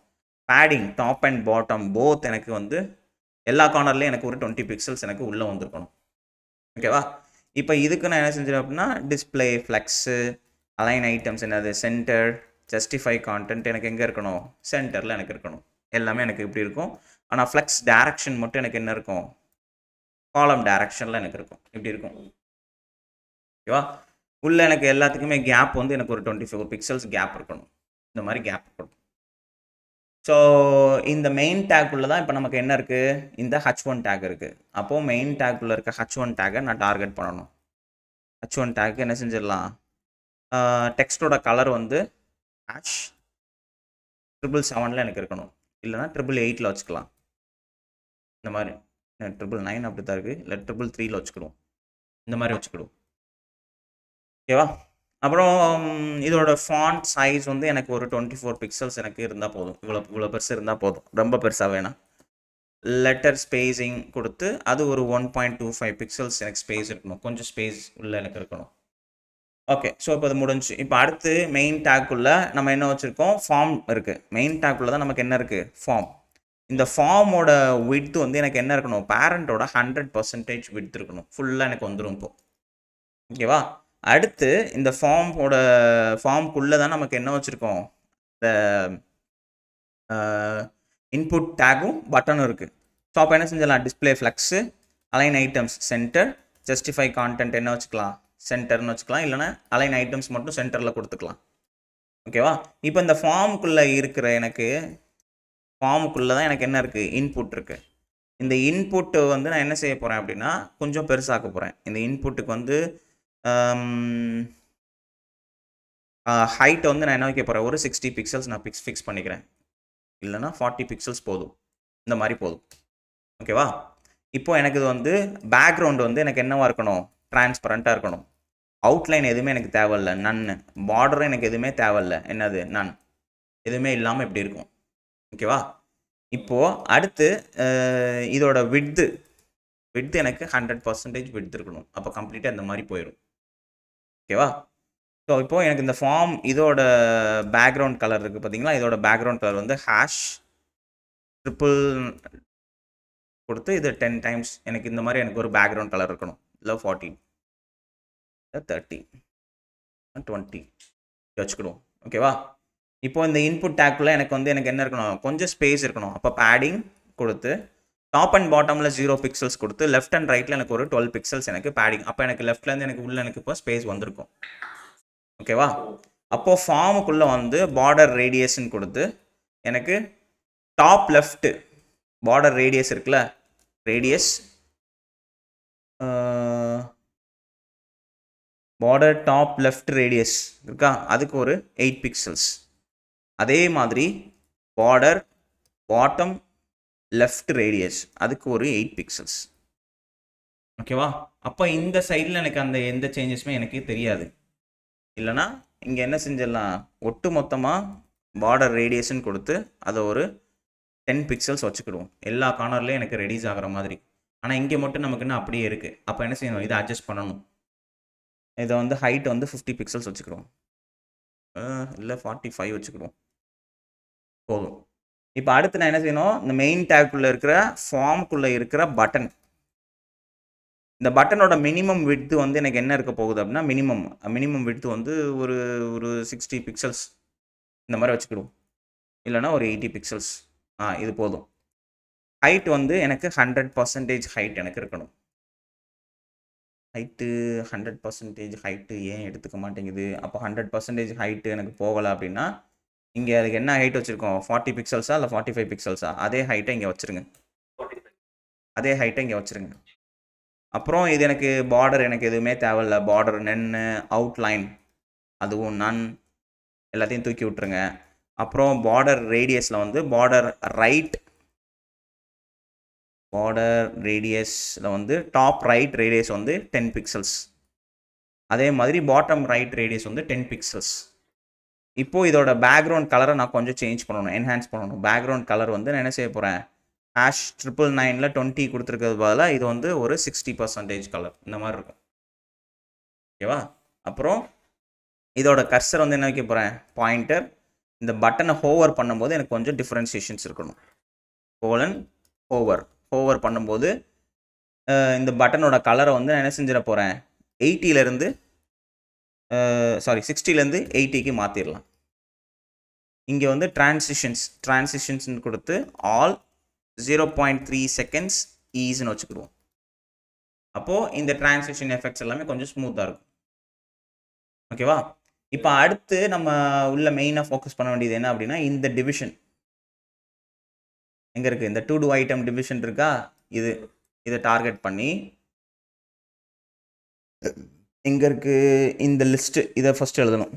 Padding top and bottom both எனக்கு வந்து எல்லா கார்னர்லேயும் எனக்கு ஒரு 20 பிக்சல்ஸ் எனக்கு உள்ளே வந்திருக்கணும். ஓகேவா, இப்போ இதுக்கு நான் என்ன செஞ்சேன் அப்படின்னா, டிஸ்பிளே ஃப்ளெக்ஸு அலைன் ஐட்டம்ஸ் என்னது சென்டர், ஜஸ்டிஃபை கான்டென்ட் எனக்கு எங்கே இருக்கணும், சென்டரில் எனக்கு இருக்கணும். எல்லாமே எனக்கு இப்படி இருக்கும். ஆனால் ஃப்ளெக்ஸ் டைரக்ஷன் மட்டும் எனக்கு என்ன இருக்கும், காலம் டைரக்ஷனில் எனக்கு இருக்கும், இப்படி இருக்கும். ஓகேவா, உள்ள எனக்கு எல்லாத்துக்குமே கேப் வந்து எனக்கு ஒரு 24 பிக்சல்ஸ் கேப் இருக்கணும். இந்த மாதிரி கேப் இருக்கணும். ஸோ இந்த மெயின் டேக்குள்ளே தான் இப்போ நமக்கு என்ன இருக்குது, இந்த H1 டேக் இருக்குது. அப்போது மெயின் டேக்குள்ளே இருக்க H1 டேக்கை நான் டார்கெட் பண்ணணும். H1 டேக்கு என்ன செஞ்சிடலாம், டெக்ஸ்டோட கலர் வந்து ஹேஷ் 777 எனக்கு இருக்கணும், இல்லைனா 888 வச்சுக்கலாம். இந்த மாதிரி 999 அப்படி தான் இருக்குது, இல்லை 333 வச்சுக்கிடுவோம். இந்த மாதிரி வச்சுக்கிடுவோம். ஓகேவா, அப்புறம் இதோட ஃபாண்ட் சைஸ் வந்து எனக்கு ஒரு 24 பிக்சல்ஸ் எனக்கு இருந்தால் போதும். இவ்வளோ பெருசு இருந்தால் போதும், ரொம்ப பெருசாக வேணாம். லெட்டர் ஸ்பேஸிங் கொடுத்து அது ஒரு 1.25 பிக்சல்ஸ் எனக்கு ஸ்பேஸ் இருக்கணும், கொஞ்சம் ஸ்பேஸ் உள்ள எனக்கு இருக்கணும். ஓகே, ஸோ இப்போ அது முடிஞ்சு. இப்போ அடுத்து மெயின் டேக்குள்ளே நம்ம என்ன வச்சுருக்கோம், ஃபார்ம் இருக்குது. மெயின் டேக்குள்ளே தான் நமக்கு என்ன இருக்குது, ஃபார்ம். இந்த ஃபார்மோட விட்த் வந்து எனக்கு என்ன இருக்கணும், பேரண்ட்டோட 100% விட்த் இருக்கணும், ஃபுல்லாக எனக்கு வந்துடும் இப்போ. ஓகேவா, அடுத்து இந்த ஃபார்முக்குள்ளே தான் நமக்கு என்ன வச்சுருக்கோம், இந்த இன்புட் டேகும் பட்டனும் இருக்குது. ஸோ அப்போ என்ன செஞ்சிடலாம், display flex align items center, justify content என்ன வச்சுக்கலாம், சென்டர்னு வச்சுக்கலாம், இல்லைனா அலைன் ஐட்டம்ஸ் மட்டும் சென்டரில் கொடுத்துக்கலாம். ஓகேவா, இப்போ இந்த ஃபார்முக்குள்ளே இருக்கிற ஃபார்முக்குள்ளே தான் எனக்கு என்ன இருக்குது, இன்புட் இருக்குது. இந்த இன்புட்டு வந்து நான் என்ன செய்ய போகிறேன் அப்படின்னா, கொஞ்சம் பெருசாக்க போகிறேன். இந்த இன்புட்டுக்கு வந்து ஹைட் வந்து நான் என்ன வைக்க போகிறேன், ஒரு 60 பிக்சல்ஸ் நான் ஃபிக்ஸ் பண்ணிக்கிறேன், இல்லைனா 40 பிக்சல்ஸ் போதும், இந்த மாதிரி போதும். ஓகேவா, இப்போ எனக்கு இது வந்து பேக்ரவுண்ட் வந்து எனக்கு என்னவாக இருக்கணும், டிரான்ஸ்பரண்ட்டாக இருக்கணும். அவுட்லைன் எதுவுமே எனக்கு தேவையில்லை, நன்னு. பார்டரும் எனக்கு எதுவுமே தேவையில்லை, என்னது நன், எதுவுமே இல்லாமல் இப்படி இருக்கும். ஓகேவா, இப்போது அடுத்து இதோட விட்த்து எனக்கு 100% விட்த் இருக்கணும். அப்போ கம்ப்ளீட்டாக இந்த மாதிரி போயிடும். ஓகேவா, ஸோ இப்போது எனக்கு இந்த ஃபார்ம் இதோட பேக்ரவுண்ட் கலர் இருக்குது பார்த்தீங்களா, இதோட பேக்ரவுண்ட் கலர் வந்து ஹேஷ் 999 கொடுத்து இது 10 டைம்ஸ் எனக்கு இந்த மாதிரி எனக்கு ஒரு பேக்ரவுண்ட் கலர் இருக்கணும். இல்லை 40 30 20 வச்சுக்கிடுவோம். ஓகேவா, இப்போ இந்த இன்புட் டேக்குள்ளே எனக்கு வந்து எனக்கு என்ன இருக்கணும், கொஞ்சம் ஸ்பேஸ் இருக்கணும். அப்போ பேடிங் கொடுத்து டாப் அண்ட் பாட்டமில் 0 பிக்சல்ஸ் கொடுத்து லெஃப்ட் அண்ட் ரைட்டில் எனக்கு ஒரு 12 பிக்சல்ஸ் எனக்கு பேடிங். அப்போ எனக்கு லெஃப்ட்லேருந்து எனக்கு உள்ள எனக்கு இப்போ ஸ்பேஸ் வந்திருக்கும். ஓகேவா, அப்போது ஃபார்முக்குள்ளே வந்து பார்டர் ரேடியேஷன் கொடுத்து எனக்கு டாப் லெஃப்ட்டு பார்டர் ரேடியஸ் இருக்குல்ல, radius border top left radius இருக்கா, அதுக்கு ஒரு 8 பிக்சல்ஸ். அதே மாதிரி பார்டர் பாட்டம் லெஃப்ட் ரேடியஸ் அதுக்கு ஒரு 8 பிக்சல்ஸ். ஓகேவா, அப்போ இந்த சைடில் எனக்கு அந்த எந்த சேஞ்சஸுமே எனக்கு தெரியாது. இல்லைனா இங்கே என்ன செஞ்சிடலாம், ஒட்டு மொத்தமாக பார்டர் ரேடியேஷன் கொடுத்து அதை ஒரு 10 பிக்சல்ஸ் வச்சுக்கிடுவோம், எல்லா கார்னர்லேயும் எனக்கு ரெடியூஸ் ஆகிற மாதிரி. ஆனால் இங்கே மட்டும் நமக்கு என்ன அப்படியே இருக்குது. அப்போ என்ன செய்யணும், இதை அட்ஜஸ்ட் பண்ணணும். இதை வந்து ஹைட் வந்து 50 பிக்சல்ஸ் வச்சுக்கிடுவோம், இல்லை 45 வச்சுக்கிடுவோம், போதும். இப்போ அடுத்து நான் என்ன செய்யணும், இந்த மெயின் டேக்குள்ளே இருக்கிற ஃபார்முக்குள்ளே இருக்கிற பட்டன், இந்த பட்டனோட மினிமம் விட்த்து வந்து எனக்கு என்ன இருக்க போகுது அப்படின்னா, மினிமம் விட்த்து வந்து ஒரு 60 பிக்சல்ஸ் இந்த மாதிரி வச்சுக்கிடுவோம், இல்லைனா ஒரு 80 பிக்சல்ஸ். இது போதும். ஹைட் வந்து எனக்கு 100% ஹைட் எனக்கு இருக்கணும். ஹைட்டு 100% ஹைட்டு ஏன் எடுத்துக்க மாட்டேங்குது, அப்போ 100% ஹைட்டு எனக்கு போகலை அப்படின்னா இங்கே அதுக்கு என்ன ஹைட் வச்சுருக்கோம், 40 பிக்சல்ஸா இல்லை 45 பிக்சல்ஸா, அதே ஹைட்டை இங்கே வச்சுருங்க. அதே ஹைட்டை இங்கே வச்சுருங்க. அப்புறம் இது எனக்கு பார்டர் எனக்கு எதுவுமே தேவையில்ல. பார்டர் நென்னு அவுட்லைன் அதுவும் நன் எல்லாத்தையும் தூக்கி விட்டுருங்க. அப்புறம் பார்டர் ரேடியஸில் வந்து பார்டர் ரேடியஸில் வந்து டாப் ரைட் ரேடியஸ் வந்து 10 பிக்சல்ஸ். அதே மாதிரி பாட்டம் ரைட் ரேடியஸ் வந்து 10 பிக்சல்ஸ். இப்போது இதோட பேக்ரவுண்ட் கலரை நான் கொஞ்சம் சேஞ்ச் பண்ணணும், என்ஹான்ஸ் பண்ணணும். பேக்ரவுண்ட் கலர் வந்து நான் என்ன செய்ய போகிறேன், #999ல் 20 கொடுத்துருக்கிறது பதிலாக இது வந்து ஒரு 60% கலர் இந்த மாதிரி இருக்கும். ஓகேவா? அப்புறம் இதோட கர்சர் வந்து என்ன வைக்க போகிறேன், பாயிண்டர். இந்த பட்டனை ஹோவர் பண்ணும்போது எனக்கு கொஞ்சம் டிஃப்ரென்சியேஷன்ஸ் இருக்கணும். ஹோவர் பண்ணும்போது இந்த பட்டனோட கலரை வந்து நான் என்ன செஞ்சிட போகிறேன், 60லேருந்து 80க்கு மாற்றிடலாம். இங்கே வந்து டிரான்சிஷன்ஸ்னு கொடுத்து ஆல் 0.3 செகண்ட்ஸ் ஈஸ்ன்னு வச்சுக்கிடுவோம். அப்போது இந்த டிரான்சிஷன் எஃபெக்ட்ஸ் எல்லாமே கொஞ்சம் ஸ்மூத்தாக இருக்கும். ஓகேவா? இப்போ அடுத்து நம்ம உள்ள மெயினாக ஃபோக்கஸ் பண்ண வேண்டியது என்ன அப்படின்னா, இந்த டிவிஷன் எங்கே இருக்குது, இந்த 2 ஐட்டம் டிவிஷன் இருக்கா, இதை டார்கெட் பண்ணி எங்கே இருக்குது இந்த லிஸ்ட்டு, இதை ஃபஸ்ட்டு எழுதணும்.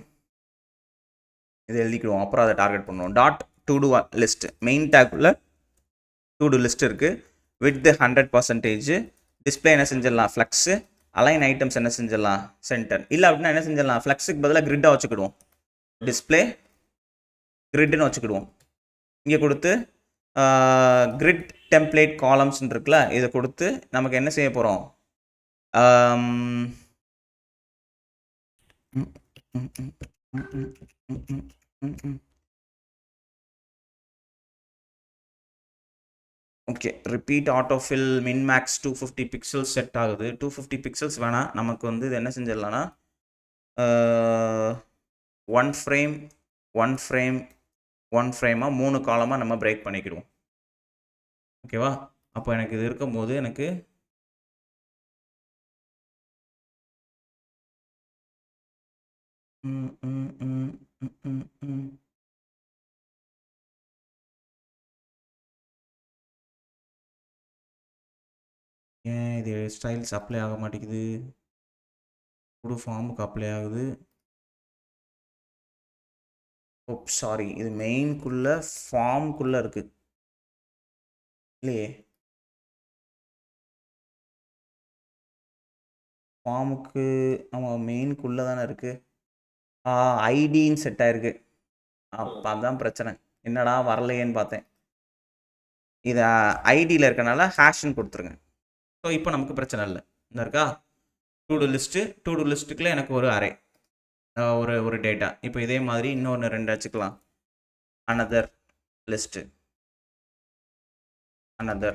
இதை எழுதிக்கிடுவோம், அப்புறம் அதை டார்கெட் பண்ணுவோம். .to-do லிஸ்ட் மெயின் டேக்குள்ள to-do லிஸ்ட் இருக்குது. வித் 100%. டிஸ்பிளே என்ன செஞ்சிடலாம், ஃப்ளக்ஸு. அலைன் ஐட்டம்ஸ் என்ன செஞ்சிடலாம், சென்டர். இல்லை அப்படின்னா என்ன செஞ்சிடலாம், ஃப்ளக்ஸுக்கு பதிலாக கிரிட்டாக வச்சுக்கிடுவோம். டிஸ்பிளே கிரிட்னு வச்சுக்கிடுவோம். இங்கே கொடுத்து கிரிட் டெம்ப்ளேட் காலம்ஸ்ன்னு இருக்குல்ல, இதை கொடுத்து நமக்கு என்ன செய்ய போகிறோம், okay, repeat autofill மின்மேக்ஸ் 250 pixels set ஆகுது. 250 பிக்சல்ஸ் வேணாம், நமக்கு வந்து இது என்ன செஞ்சிடலாம்னா 1 ஃப்ரேம் 1 ஃப்ரேம் 1 ஃப்ரேமாக 3 காலமாக நம்ம பிரேக் பண்ணிக்கிடுவோம். ஓகேவா? அப்போ எனக்கு இது இருக்கும்போது எனக்கு ஏன் இது ஸ்டைல்ஸ் அப்ளை ஆக மாட்டேங்குது, புது ஃபார்முக்கு அப்ளை ஆகுது. சாரி, இது மெயின்குள்ளே ஃபார்முக்குள்ளே இருக்குது இல்லையே, ஃபார்முக்கு ஆமாம் மெயின்குள்ளே தானே இருக்குது. ஐடின்னு செட் ஆகிருக்கு. அப்போ அதுதான் பிரச்சனை, என்னடா வரலையேன்னு பார்த்தேன். இதை ஐடியில் இருக்கனால ஹேஷ்ன்னு கொடுத்துருங்க. ஸோ இப்போ நமக்கு பிரச்சனை இல்லை. இந்த இருக்கா டூ டூ லிஸ்ட்டுக்குள்ளே எனக்கு ஒரு அரே, ஒரு டேட்டா. இப்போ இதே மாதிரி இன்னொன்று 2 வச்சுக்கலாம். another list, another.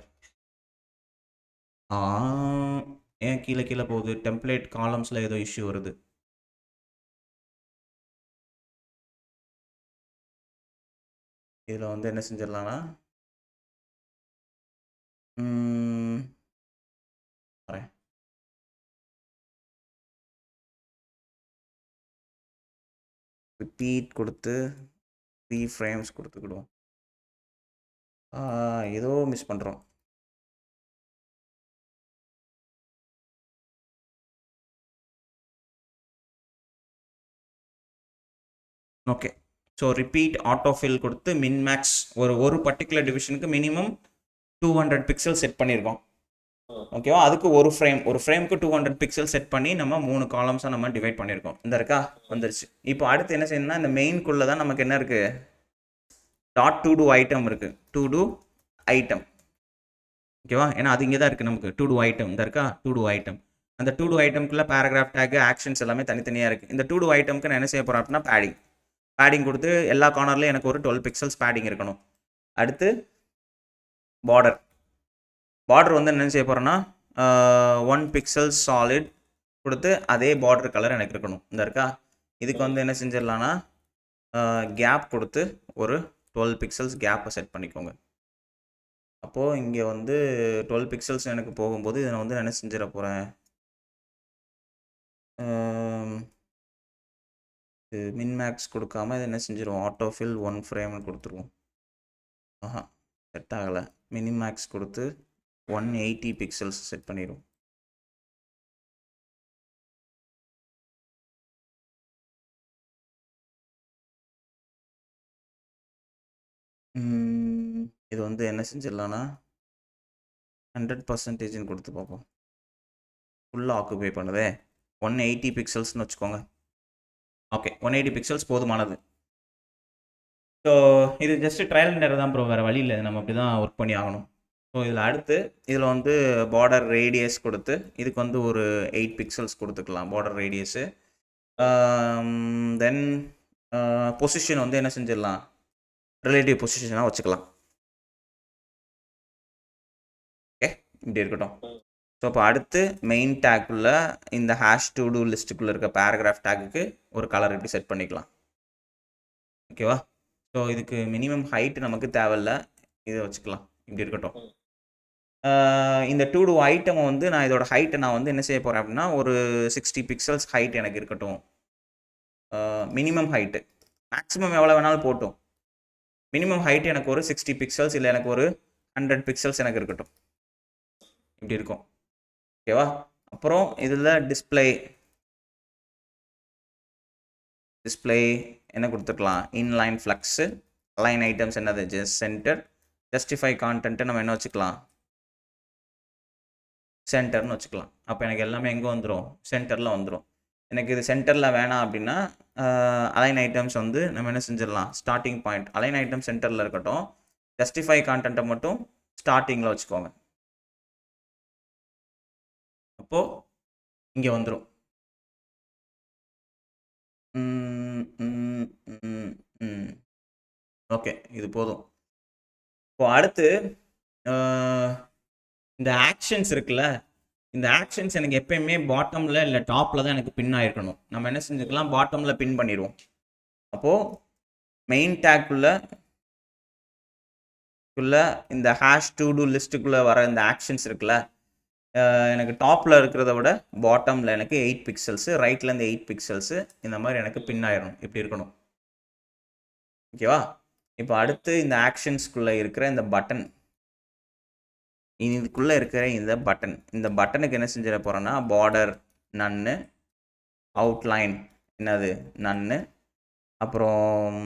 ஏன் கீழே போகுது, டெம்ப்ளேட் காலம்ஸில் ஏதோ இஷ்யூ வருது. இதில் வந்து என்ன செஞ்சிடலாம்னா ரிப்பீட் கொடுத்து 3 ஃப்ரேம்ஸ் கொடுத்துக்கிடுவோம். ஏதோ மிஸ் பண்ணுறோம். ஓகே, ஸோ ரிப்பீட் ஆட்டோஃபில் கொடுத்து மின்மேக்ஸ் ஒரு பர்டிகுலர் டிவிஷனுக்கு மினிமம் 200 பிக்சல் செட் பண்ணியிருக்கோம். ஓகேவா? அதுக்கு ஒரு ஃப்ரேமுக்கு 200 பிக்சல் செட் பண்ணி நம்ம 3 காலம்ஸாக நம்ம டிவைட் பண்ணியிருக்கோம். இந்த இருக்கா வந்துருச்சு. இப்போ அடுத்து என்ன செய்யணும்னா, இந்த மெயின்குள்ளே தான் நமக்கு என்ன இருக்குது, .to-do ஐட்டம் இருக்குது. to-do item. ஓகேவா? ஏன்னா அது இங்கே தான் இருக்குது நமக்கு to-do ஐட்டம். இந்த இருக்கா to-do ஐட்டம். அந்த to-do ஐட்டம்குள்ளே பேராகிராஃப் டேக் ஆக்ஷன்ஸ் எல்லாமே தனித்தனியாக இருக்குது. இந்த to-do ஐட்டம்க்கு நான் என்ன செய்ய போகிறேன் அப்படின்னா பேடிங் கொடுத்து எல்லா கார்னர்லையும் எனக்கு ஒரு 12 பிக்சல்ஸ் பேடிங் இருக்கணும். அடுத்து பார்டர் வந்து என்ன செய்ய போகிறேன்னா 1 பிக்சல் சாலிட் கொடுத்து அதே பார்டர் கலர் எனக்கு இருக்கணும். இந்த இருக்கா இதுக்கு வந்து என்ன செஞ்சிடலான்னா கேப் கொடுத்து ஒரு 12 பிக்சல்ஸ் கேப்பை செட் பண்ணிக்கோங்க. அப்போது இங்கே வந்து 12 பிக்சல்ஸ் எனக்கு போகும்போது இதை வந்து என்ன செஞ்சிட போகிறேன், மின்மேக்ஸ் கொடுக்காம இது என்ன செஞ்சிருவோம், ஆட்டோஃபில் 1 ஃப்ரேம்னு கொடுத்துருவோம். ஆஹா செட் ஆகலை. மினிமேக்ஸ் கொடுத்து 180 பிக்சல்ஸ் செட் பண்ணிடுவோம். இது வந்து என்ன செஞ்சிடலான்னா 100%ன்னு கொடுத்து பார்ப்போம். ஃபுல்லாக ஆக்குபை பண்ணுதே. 180 பிக்சல்ஸ்னு வச்சுக்கோங்க. ஓகே 180 பிக்சல்ஸ் போதுமானது. ஸோ இது ஜஸ்ட் ட்ரையல் அண்ட் எரர் தான் ப்ரோ, வேறு வழி இல்லை, நம்ம அப்படி தான் ஒர்க் பண்ணி ஆகணும். ஸோ இதில் அடுத்து இதில் வந்து பார்டர் ரேடியஸ் கொடுத்து இதுக்கு வந்து ஒரு 8 பிக்சல்ஸ் கொடுத்துக்கலாம் பார்டர் ரேடியஸு. தென் பொசிஷன் வந்து என்ன செஞ்சிடலாம், ரிலேட்டிவ் பொசிஷனாக வச்சுக்கலாம். ஓகே இப்படி இருக்கட்டும். ஸோ இப்போ அடுத்து மெயின் டேக்குள்ளே இந்த ஹேஷ் டு டூ லிஸ்ட்டுக்குள்ளே இருக்க பேராகிராஃப் டேக்குக்கு ஒரு கலர் இப்படி செட் பண்ணிக்கலாம். ஓகேவா? ஸோ இதுக்கு மினிமம் ஹைட்டு நமக்கு தேவையில்லை, இதை வச்சுக்கலாம், இப்படி இருக்கட்டும். இந்த டூ டூ ஐட்டமை வந்து நான் இதோட ஹைட்டை நான் வந்து என்ன செய்ய போகிறேன் அப்படின்னா ஒரு 60 பிக்சல்ஸ் ஹைட் எனக்கு இருக்கட்டும். மினிமம் ஹைட்டு, மேக்ஸிமம் எவ்வளோ வேணாலும் போட்டும். மினிமம் ஹைட் எனக்கு ஒரு 60 பிக்சல்ஸ் இல்லை எனக்கு ஒரு 100 பிக்சல்ஸ் எனக்கு இருக்கட்டும். இப்படி இருக்கும். ஓகேவா? அப்புறம் இதில் டிஸ்பிளே என்ன கொடுத்துக்கலாம், இன்லைன் ஃப்ளக்ஸு, அலைன் ஐட்டம்ஸ் என்னது ஜஸ்ட் சென்டர், ஜஸ்டிஃபை கான்டென்ட்டை நம்ம என்ன வச்சுக்கலாம், சென்டர்னு வச்சுக்கலாம். அப்போ எனக்கு எல்லாமே எங்கே வந்துடும், சென்டரில் வந்துடும். எனக்கு இது சென்டரில் வேணாம் அப்படின்னா அலைன் ஐட்டம்ஸ் வந்து நம்ம என்ன செஞ்சிடலாம், ஸ்டார்டிங் பாயிண்ட் அலைன் ஐட்டம் சென்டரில் இருக்கட்டும், ஜஸ்டிஃபை கான்டென்ட்டை மட்டும் ஸ்டார்டிங்கில் வச்சுக்கோங்க. அப்போது இங்கே வந்துடும். ஓகே இது போதும். இப்போ அடுத்து இந்த ஆக்ஷன்ஸ் இருக்குல்ல, இந்த ஆக்ஷன்ஸ் எனக்கு எப்பயுமே பாட்டமில் இல்லை டாப்பில் தான் எனக்கு பின் ஆகிருக்கணும். நம்ம என்ன செஞ்சுக்கலாம், பாட்டமில் பின் பண்ணிடுவோம். அப்போது மெயின் டேக்குள்ளே இந்த ஹேஷ் டு டூ லிஸ்ட்டுக்குள்ளே வர இந்த ஆக்ஷன்ஸ் இருக்குல்ல, எனக்கு டாப்பில் இருக்கிறத விட பாட்டமில் எனக்கு 8 பிக்சல்ஸு, ரைட்லேருந்து 8 பிக்சல்ஸு, இந்த மாதிரி எனக்கு பின் ஆயிடணும். இப்படி இருக்கணும். ஓகேவா? இப்போ அடுத்து இந்த ஆக்ஷன்ஸ்குள்ளே இருக்கிற இந்த பட்டன், இதுக்குள்ளே இருக்கிற இந்த பட்டனுக்கு என்ன செஞ்சிட போகிறேன்னா பார்டர் நன்னு, அவுட்லைன் என்னது நன்னு, அப்புறம்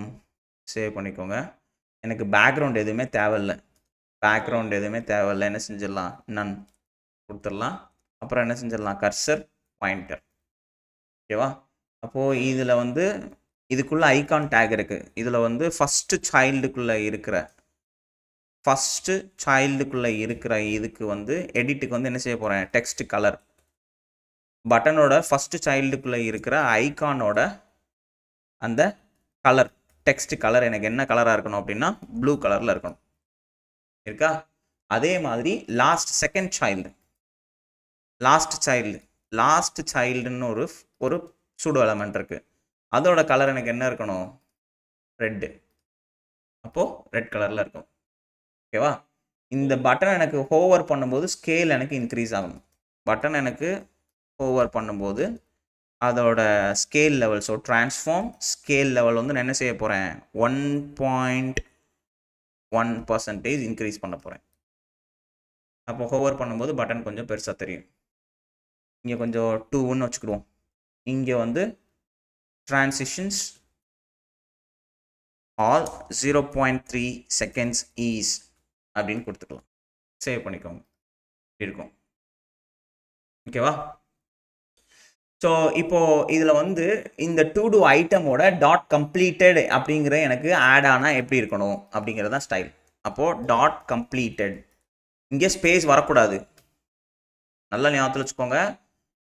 சேவ் பண்ணிக்கோங்க. எனக்கு பேக்ரவுண்ட் எதுவுமே தேவையில்லை, என்ன செஞ்சிடலாம், நன் கொடுத்துடலாம். அப்புறம் என்ன செஞ்சிடலாம், கர்சர் பாயிண்டர். ஓகேவா? அப்போது இதில் வந்து இதுக்குள்ளே ஐகான் டேக் இருக்குது. இதில் வந்து ஃபஸ்ட்டு சைல்டுக்குள்ளே இருக்கிற இதுக்கு வந்து எடிட்டுக்கு வந்து என்ன செய்ய போகிறேன், டெக்ஸ்ட் கலர். பட்டனோட ஃபஸ்ட்டு சைல்டுக்குள்ளே இருக்கிற ஐகானோட அந்த கலர், டெக்ஸ்ட் கலர் எனக்கு என்ன கலராக இருக்கணும் அப்படின்னா ப்ளூ கலரில் இருக்கணும். இருக்கா? அதே மாதிரி லாஸ்ட் சைல்டுன்னு ஒரு சூடோ எலமெண்ட் இருக்குது, அதோட கலர் எனக்கு என்ன இருக்கணும், ரெட்டு. அப்போது ரெட் கலரில் இருக்கும். ஓகேவா? இந்த பட்டன் எனக்கு ஹோவர் பண்ணும்போது ஸ்கேல் எனக்கு இன்க்ரீஸ் ஆகணும். பட்டன் எனக்கு ஹோவர் பண்ணும்போது அதோட scale level, so transform scale level வந்து நான் என்ன செய்ய போகிறேன், 1.1% இன்க்ரீஸ் பண்ண போகிறேன். அப்போ ஹோவர் பண்ணும்போது பட்டன் கொஞ்சம் பெருசாக தெரியும். இங்கே கொஞ்சம் 2ன்னு வச்சுக்கிடுவோம். இங்கே வந்து transitions all 0.3 seconds is அப்படின்னு கொடுத்துக்கலாம். சேவ் பண்ணிக்கோங்க. இருக்கும். ஓகேவா? ஸோ இப்போது இதில் வந்து இந்த டு டூ ஐட்டமோட டாட் கம்ப்ளீட்டட் அப்படிங்கிற எனக்கு ஆட் ஆனால் எப்படி இருக்கணும் அப்படிங்கிறது தான் ஸ்டைல். அப்போது டாட் கம்ப்ளீட்டட், இங்கே ஸ்பேஸ் வரக்கூடாது, நல்லா ஞாபகத்தில் வச்சுக்கோங்க.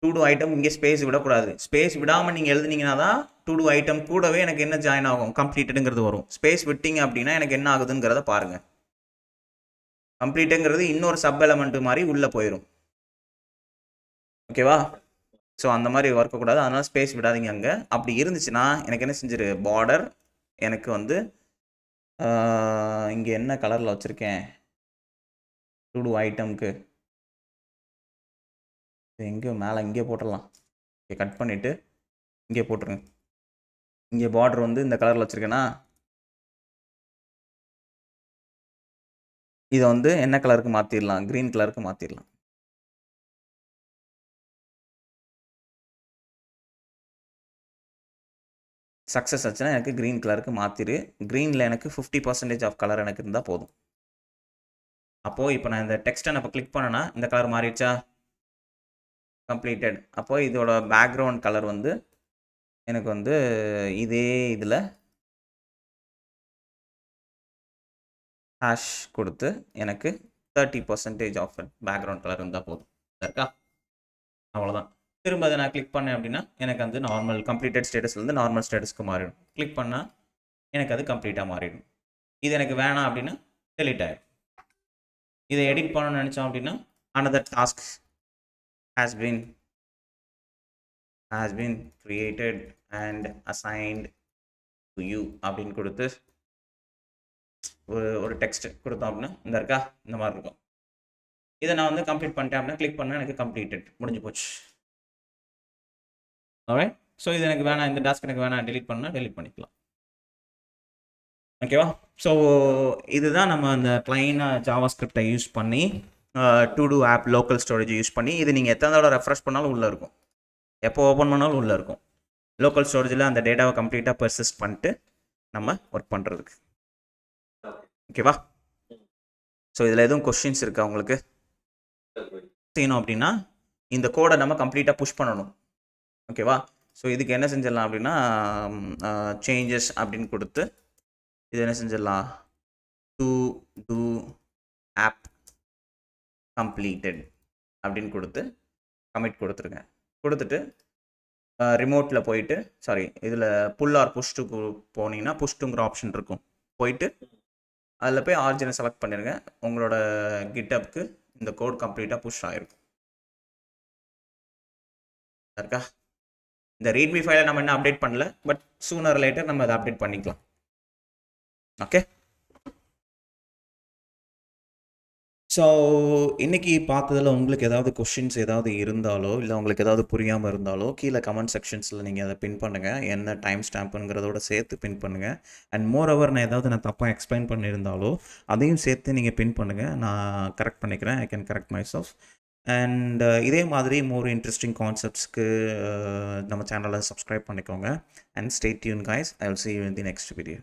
டு டூ ஐட்டம் இங்கே ஸ்பேஸ் விடக்கூடாது. ஸ்பேஸ் விடாமல் நீங்கள் எழுதுனீங்கன்னா தான் டு டூ ஐட்டம் கூடவே எனக்கு என்ன ஜாயின் ஆகும், கம்ப்ளீட்டடுங்கிறது வரும். ஸ்பேஸ் விட்டிங்க அப்படின்னா எனக்கு என்ன ஆகுதுங்கிறத பாருங்கள். கம்ப்ளீட்டுங்கிறது இன்னொரு சப் எலமெண்ட் மாதிரி உள்ளே போயிடும். ஓகேவா? ஸோ அந்த மாதிரி வரக்கூடாது, அதனால் ஸ்பேஸ் விடாதீங்க அங்கே. அப்படி இருந்துச்சுன்னா எனக்கு என்ன செஞ்சிரு, பார்டர் எனக்கு வந்து இங்கே என்ன கலரில் வச்சுருக்கேன் டு டூ ஐட்டம்க்கு, எங்கேயோ மேலே இங்கே போட்டுடலாம். இங்கே கட் பண்ணிவிட்டு இங்கே போட்டுருங்க. இங்கே பார்டர் வந்து இந்த கலரில் வச்சுருக்கேன்னா இதை வந்து என்ன கலருக்கு மாற்றிடலாம், க்ரீன் கலருக்கு மாற்றிடலாம். சக்ஸஸ் ஆச்சுன்னா எனக்கு க்ரீன் கலருக்கு மாற்றிடு. க்ரீனில் எனக்கு 50% ஆஃப் கலர் எனக்கு இருந்தால் போதும். அப்போது இப்போ நான் இந்த டெக்ஸ்ட்டை நான் இப்போ கிளிக் பண்ணேன்னா இந்த கலர் மாறிடுச்சா, கம்ப்ளீட்டட். அப்போது இதோட பேக்ரவுண்ட் கலர் வந்து எனக்கு வந்து இதே இதில் ஹேஷ் கொடுத்து எனக்கு 30% ஆஃப் பேக்ரவுண்ட் கலர் இருந்தால் போதும். இருக்கா, அவ்வளோதான். திரும்ப அதை நான் கிளிக் பண்ணேன் அப்படின்னா எனக்கு வந்து நார்மல் கம்ப்ளீட்டட் ஸ்டேட்டஸ்லேருந்து நார்மல் ஸ்டேட்டஸ்க்கு மாறிடும். கிளிக் பண்ணால் எனக்கு அது கம்ப்ளீட்டாக மாறிடும். இது எனக்கு வேணாம் அப்படின்னா டெலீட் ஆகிடும். இதை எடிட் பண்ணணும்னு நினச்சோம் அப்படின்னா another task has been created and assigned to you அப்படின்னு கொடுத்து ஒரு டெக்ஸ்ட் கொடுத்தோம் அப்படின்னா இந்த இருக்கா, இந்த மாதிரி இருக்கும். இதை நான் வந்து கம்ப்ளீட் பண்ணிட்டேன் அப்படின்னா கிளிக் பண்ணால் எனக்கு கம்ப்ளீட்டட், முடிஞ்சு போச்சு. ஆல்ரைட். ஸோ இது எனக்கு வேணாம், இந்த டாஸ்க் எனக்கு வேணாம், டெலிட் பண்ணால் டெலிட் பண்ணிக்கலாம். ஓகேவா? ஸோ இதுதான் நம்ம அந்த ப்ளைனாக ஜாவா ஸ்கிரிப்டை யூஸ் பண்ணி to do app local storage use பண்ணி இது நீங்கள் எத்தனை தடவை ரெஃப்ரெஷ் பண்ணாலும் உள்ளே இருக்கும், எப்போ ஓப்பன் பண்ணாலும் உள்ளே இருக்கும். லோக்கல் ஸ்டோரேஜில் அந்த டேட்டாவை கம்ப்ளீட்டாக பெர்சிஸ்ட் பண்ணிட்டு நம்ம ஒர்க் பண்ணுறதுக்கு. ஓகேவா? ஸோ இதில் எதுவும் கொஸ்டின்ஸ் இருக்கா உங்களுக்கு? செய்யணும் அப்படின்னா இந்த கோடை நம்ம கம்ப்ளீட்டாக புஷ் பண்ணணும். ஓகேவா? ஸோ இதுக்கு என்ன செஞ்சிடலாம் அப்படின்னா சேஞ்சஸ் அப்படின்னு கொடுத்து இது என்ன செஞ்சிடலாம், டு டூ ஆப் கம்ப்ளீட்டட் அப்படின்னு கொடுத்து கமிட் கொடுத்துருங்க. கொடுத்துட்டு ரிமோட்டில் போயிட்டு இதில் புல் ஆர் புஷ் டு போனீங்கன்னா புஷ் டுங்கிற ஆப்ஷன் இருக்கும். போயிட்டு அதில் போய் ஆர்ஜினை செலக்ட் பண்ணிடுங்க. உங்களோட கிட்டப்க்கு இந்த கோட் கம்ப்ளீட்டாக புஷ் ஆகிருக்கும். இருக்கா? இந்த ரீட்மி ஃபைலை நம்ம இன்னும் அப்டேட் பண்ணல, பட் சூனர் லேட்டர் நம்ம அதை அப்டேட் பண்ணிக்கலாம். ஓகே. ஸோ இன்றைக்கி பார்த்ததில் உங்களுக்கு ஏதாவது கொஷின்ஸ் ஏதாவது இருந்தாலோ இல்லை உங்களுக்கு ஏதாவது புரியாமல் இருந்தாலோ கீழே கமெண்ட் செக்ஷன்ஸில் நீங்கள் அதை பின் பண்ணுங்கள். என்ன டைம் ஸ்டாம்புங்கிறதோட சேர்த்து பின் பண்ணுங்கள். அண்ட் மோர் ஓவர் நான் தப்பாக எக்ஸ்பிளைன் பண்ணியிருந்தாலோ அதையும் சேர்த்து நீங்கள் பின் பண்ணுங்கள். நான் கரெக்ட் பண்ணிக்கிறேன். I can correct my self. And இதே மாதிரி மோர் இன்ட்ரெஸ்டிங் கான்செப்ட்ஸ்க்கு நம்ம சேனலை சப்ஸ்கிரைப் பண்ணிக்கோங்க. And stay tune guys. I will see you in the next video.